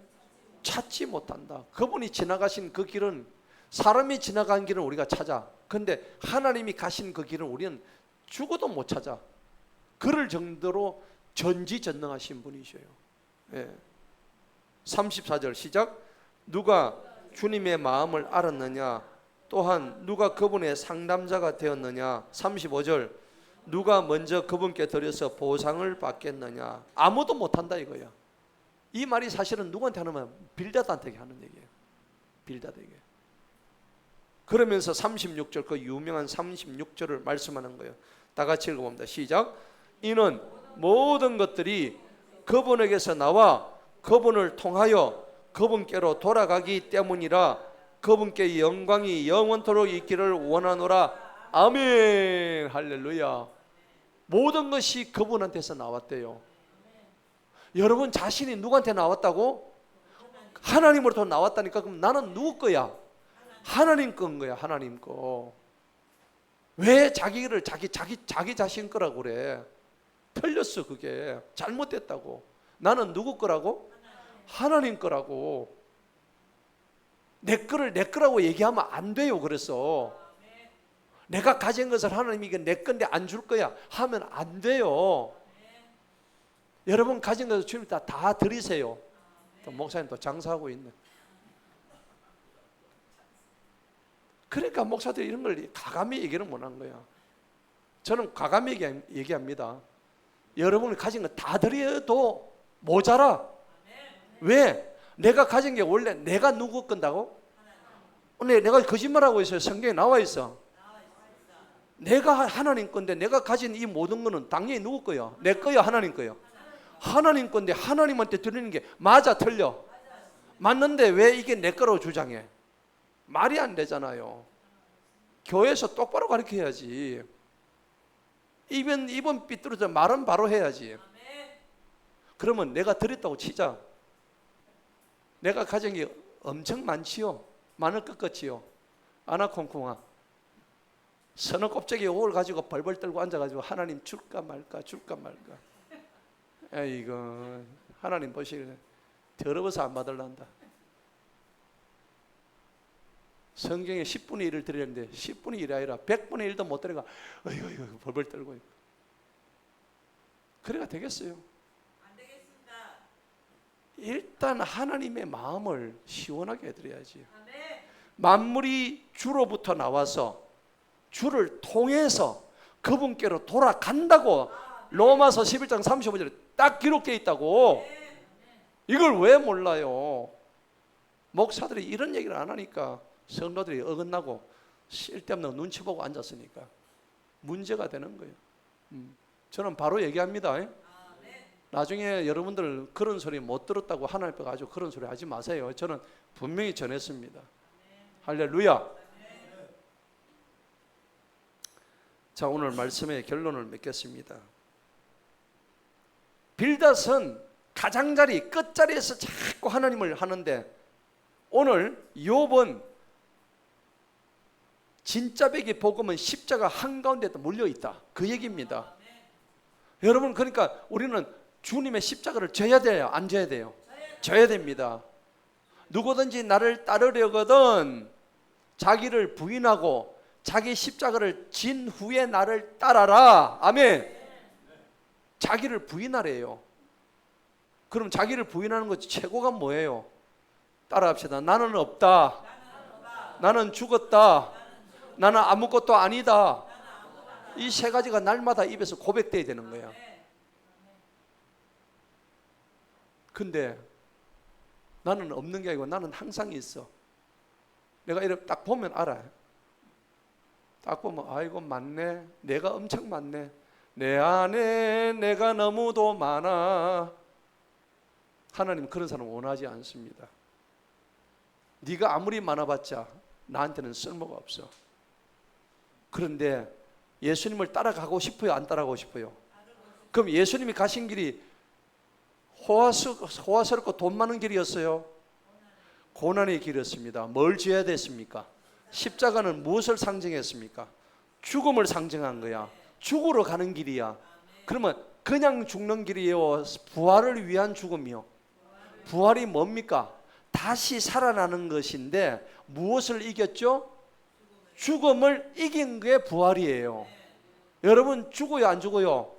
찾지 못한다. 그분이 지나가신 그 길은, 사람이 지나간 길은 우리가 찾아. 근데 하나님이 가신 그 길은 우리는 죽어도 못 찾아. 그럴 정도로 전지전능하신 분이셔요. 예. 34절 시작. 누가 주님의 마음을 알았느냐. 또한 누가 그분의 상담자가 되었느냐. 35절 누가 먼저 그분께 드려서 보상을 받겠느냐. 아무도 못한다 이거야. 이 말이 사실은 누구한테 하면 빌닷한테 하는 얘기예요. 빌닷에게. 그러면서 36절, 그 유명한 36절을 말씀하는 거예요. 다 같이 읽어봅니다. 시작. 이는 모든 것들이 그분에게서 나와 그분을 통하여 그분께로 돌아가기 때문이라 그분께 영광이 영원토록 있기를 원하노라. 아멘. 할렐루야. 모든 것이 그분한테서 나왔대요. 여러분 자신이 누구한테 나왔다고? 하나님으로부터 나왔다니까. 그럼 나는 누구 거야? 하나님 건 거야. 하나님 거. 왜 자기를 자기 자신 거라고 그래? 틀렸어. 그게 잘못됐다고. 나는 누구 거라고? 하나님 거라고. 내 거를 내 거라고 얘기하면 안 돼요. 그래서 내가 가진 것을 하나님이 이게 내 건데 안 줄 거야 하면 안 돼요. 여러분 가진 것을 주님 다 드리세요. 또 목사님 또 장사하고 있네. 그러니까 목사들이 이런 걸 과감히 얘기를 못한 거야. 저는 과감히 얘기합니다. 여러분이 가진 거 다 드려도 모자라. 왜? 내가 가진 게 원래 내가 누구 건다고? 오늘 내가 거짓말하고 있어요. 성경에 나와 있어. 내가 하나님 건데 내가 가진 이 모든 거는 당연히 누구 거야? 내 거야? 하나님 거야? 하나님 건데 하나님한테 드리는 게 맞아 틀려? 맞는데 왜 이게 내 거라고 주장해? 말이 안 되잖아요. 교회에서 똑바로 가르쳐야지. 입은 삐뚤어져 말은 바로 해야지. 그러면 내가 드렸다고 치자. 내가 가진 게 엄청 많지요. 많을 것 같지요. 아나콩콩아 서너 껍데기 옷을 가지고 벌벌 떨고 앉아가지고 하나님 줄까 말까 줄까 말까. 이거 하나님 보시기에 더러워서 안 받을란다. 성경에 10분의 1을 드리는데 10분의 1이 아니라 100분의 1도 못 드려가 어이구 벌벌 떨고 있고. 그래가 되겠어요? 안 되겠습니다. 일단 하나님의 마음을 시원하게 해드려야지. 아멘. 만물이 주로부터 나와서 주를 통해서 그분께로 돌아간다고 로마서 11장 35절에 딱 기록되어 있다고. 이걸 왜 몰라요? 목사들이 이런 얘기를 안 하니까 성도들이 어긋나고 쓸데없는 눈치 보고 앉았으니까 문제가 되는 거예요. 저는 바로 얘기합니다. 나중에 여러분들 그런 소리 못 들었다고 하나님 앞에 가지고 그런 소리 하지 마세요. 저는 분명히 전했습니다. 할렐루야. 자, 오늘 말씀의 결론을 맺겠습니다. 빌닷은 가장자리 끝자리에서 자꾸 하나님을 하는데 오늘 욥은 진짜 백의 복음은 십자가 한가운데 몰려있다 그 얘기입니다. 여러분 그러니까 우리는 주님의 십자가를 져야 돼요? 안 져야 돼요? 져야 됩니다. 누구든지 나를 따르려거든 자기를 부인하고 자기 십자가를 진 후에 나를 따라라. 아멘. 자기를 부인하래요. 그럼 자기를 부인하는 것 최고가 뭐예요? 따라합시다. 나는 없다. 나는 죽었다. 나는 아무것도 아니다. 이 세 가지가 날마다 입에서 고백돼야 되는 거야. 근데 나는 없는 게 아니고 나는 항상 있어. 내가 이렇게 딱 보면 알아요. 딱 보면 아이고 많네. 내가 엄청 많네. 내 안에 내가 너무도 많아. 하나님 그런 사람 원하지 않습니다. 네가 아무리 많아봤자 나한테는 쓸모가 없어. 그런데 예수님을 따라가고 싶어요? 안 따라가고 싶어요? 그럼 예수님이 가신 길이 호화스럽고 돈 많은 길이었어요? 고난의 길이었습니다. 뭘 지어야 됐습니까? 십자가는 무엇을 상징했습니까? 죽음을 상징한 거야. 죽으러 가는 길이야. 그러면 그냥 죽는 길이요? 부활을 위한 죽음이요? 부활이 뭡니까? 다시 살아나는 것인데 무엇을 이겼죠? 죽음을 이긴 게 부활이에요. 여러분 죽어요 안 죽어요?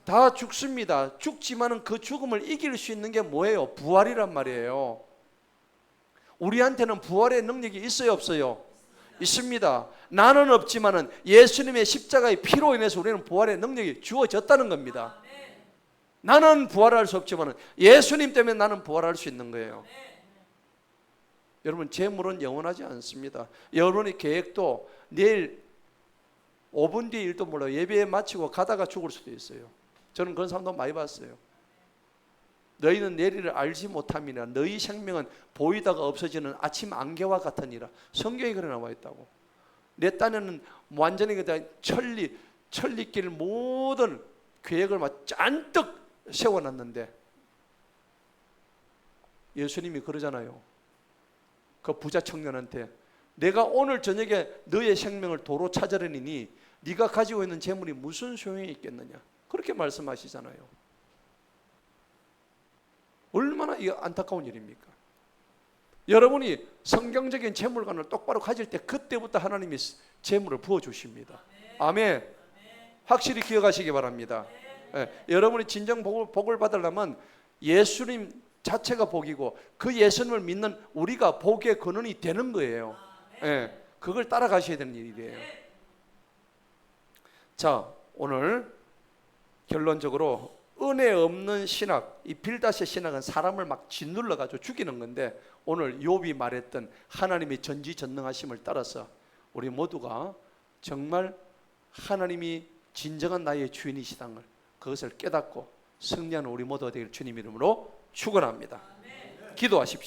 다 죽습니다. 죽지만은 그 죽음을 이길 수 있는 게 뭐예요? 부활이란 말이에요. 우리한테는 부활의 능력이 있어요 없어요? 있습니다. 나는 없지만은 예수님의 십자가의 피로 인해서 우리는 부활의 능력이 주어졌다는 겁니다. 나는 부활할 수 없지만은 예수님 때문에 나는 부활할 수 있는 거예요. 여러분 재물은 영원하지 않습니다. 여러분의 계획도 내일 5분 뒤에 일도 몰라요. 예배 마치고 가다가 죽을 수도 있어요. 저는 그런 사람도 많이 봤어요. 너희는 내일을 알지 못함이나 너희 생명은 보이다가 없어지는 아침 안개와 같으니라. 성경에 그래 나와 있다고. 내 딴에는 완전히 천리길 모든 계획을 막 잔뜩 세워놨는데 예수님이 그러잖아요. 그 부자 청년한테 내가 오늘 저녁에 너의 생명을 도로 찾으려니 네가 가지고 있는 재물이 무슨 소용이 있겠느냐 그렇게 말씀하시잖아요. 얼마나 이 안타까운 일입니까? 여러분이 성경적인 재물관을 똑바로 가질 때 그때부터 하나님이 재물을 부어주십니다. 아멘. 확실히 기억하시기 바랍니다. 여러분이 진정 복을 받으려면 예수님 자체가 복이고 그 예수님을 믿는 우리가 복의 근원이 되는 거예요. 그걸 따라가셔야 되는 일이에요. 자, 오늘 결론적으로 은혜 없는 신학, 이 빌닷의 신학은 사람을 막 짓눌러 가지고 죽이는 건데, 오늘 욥이 말했던 하나님의 전지전능하심을 따라서 우리 모두가 정말 하나님이 진정한 나의 주인이시다는 걸, 그것을 깨닫고 승리하는 우리 모두가 되길 주님 이름으로 축원합니다. 기도하십시오.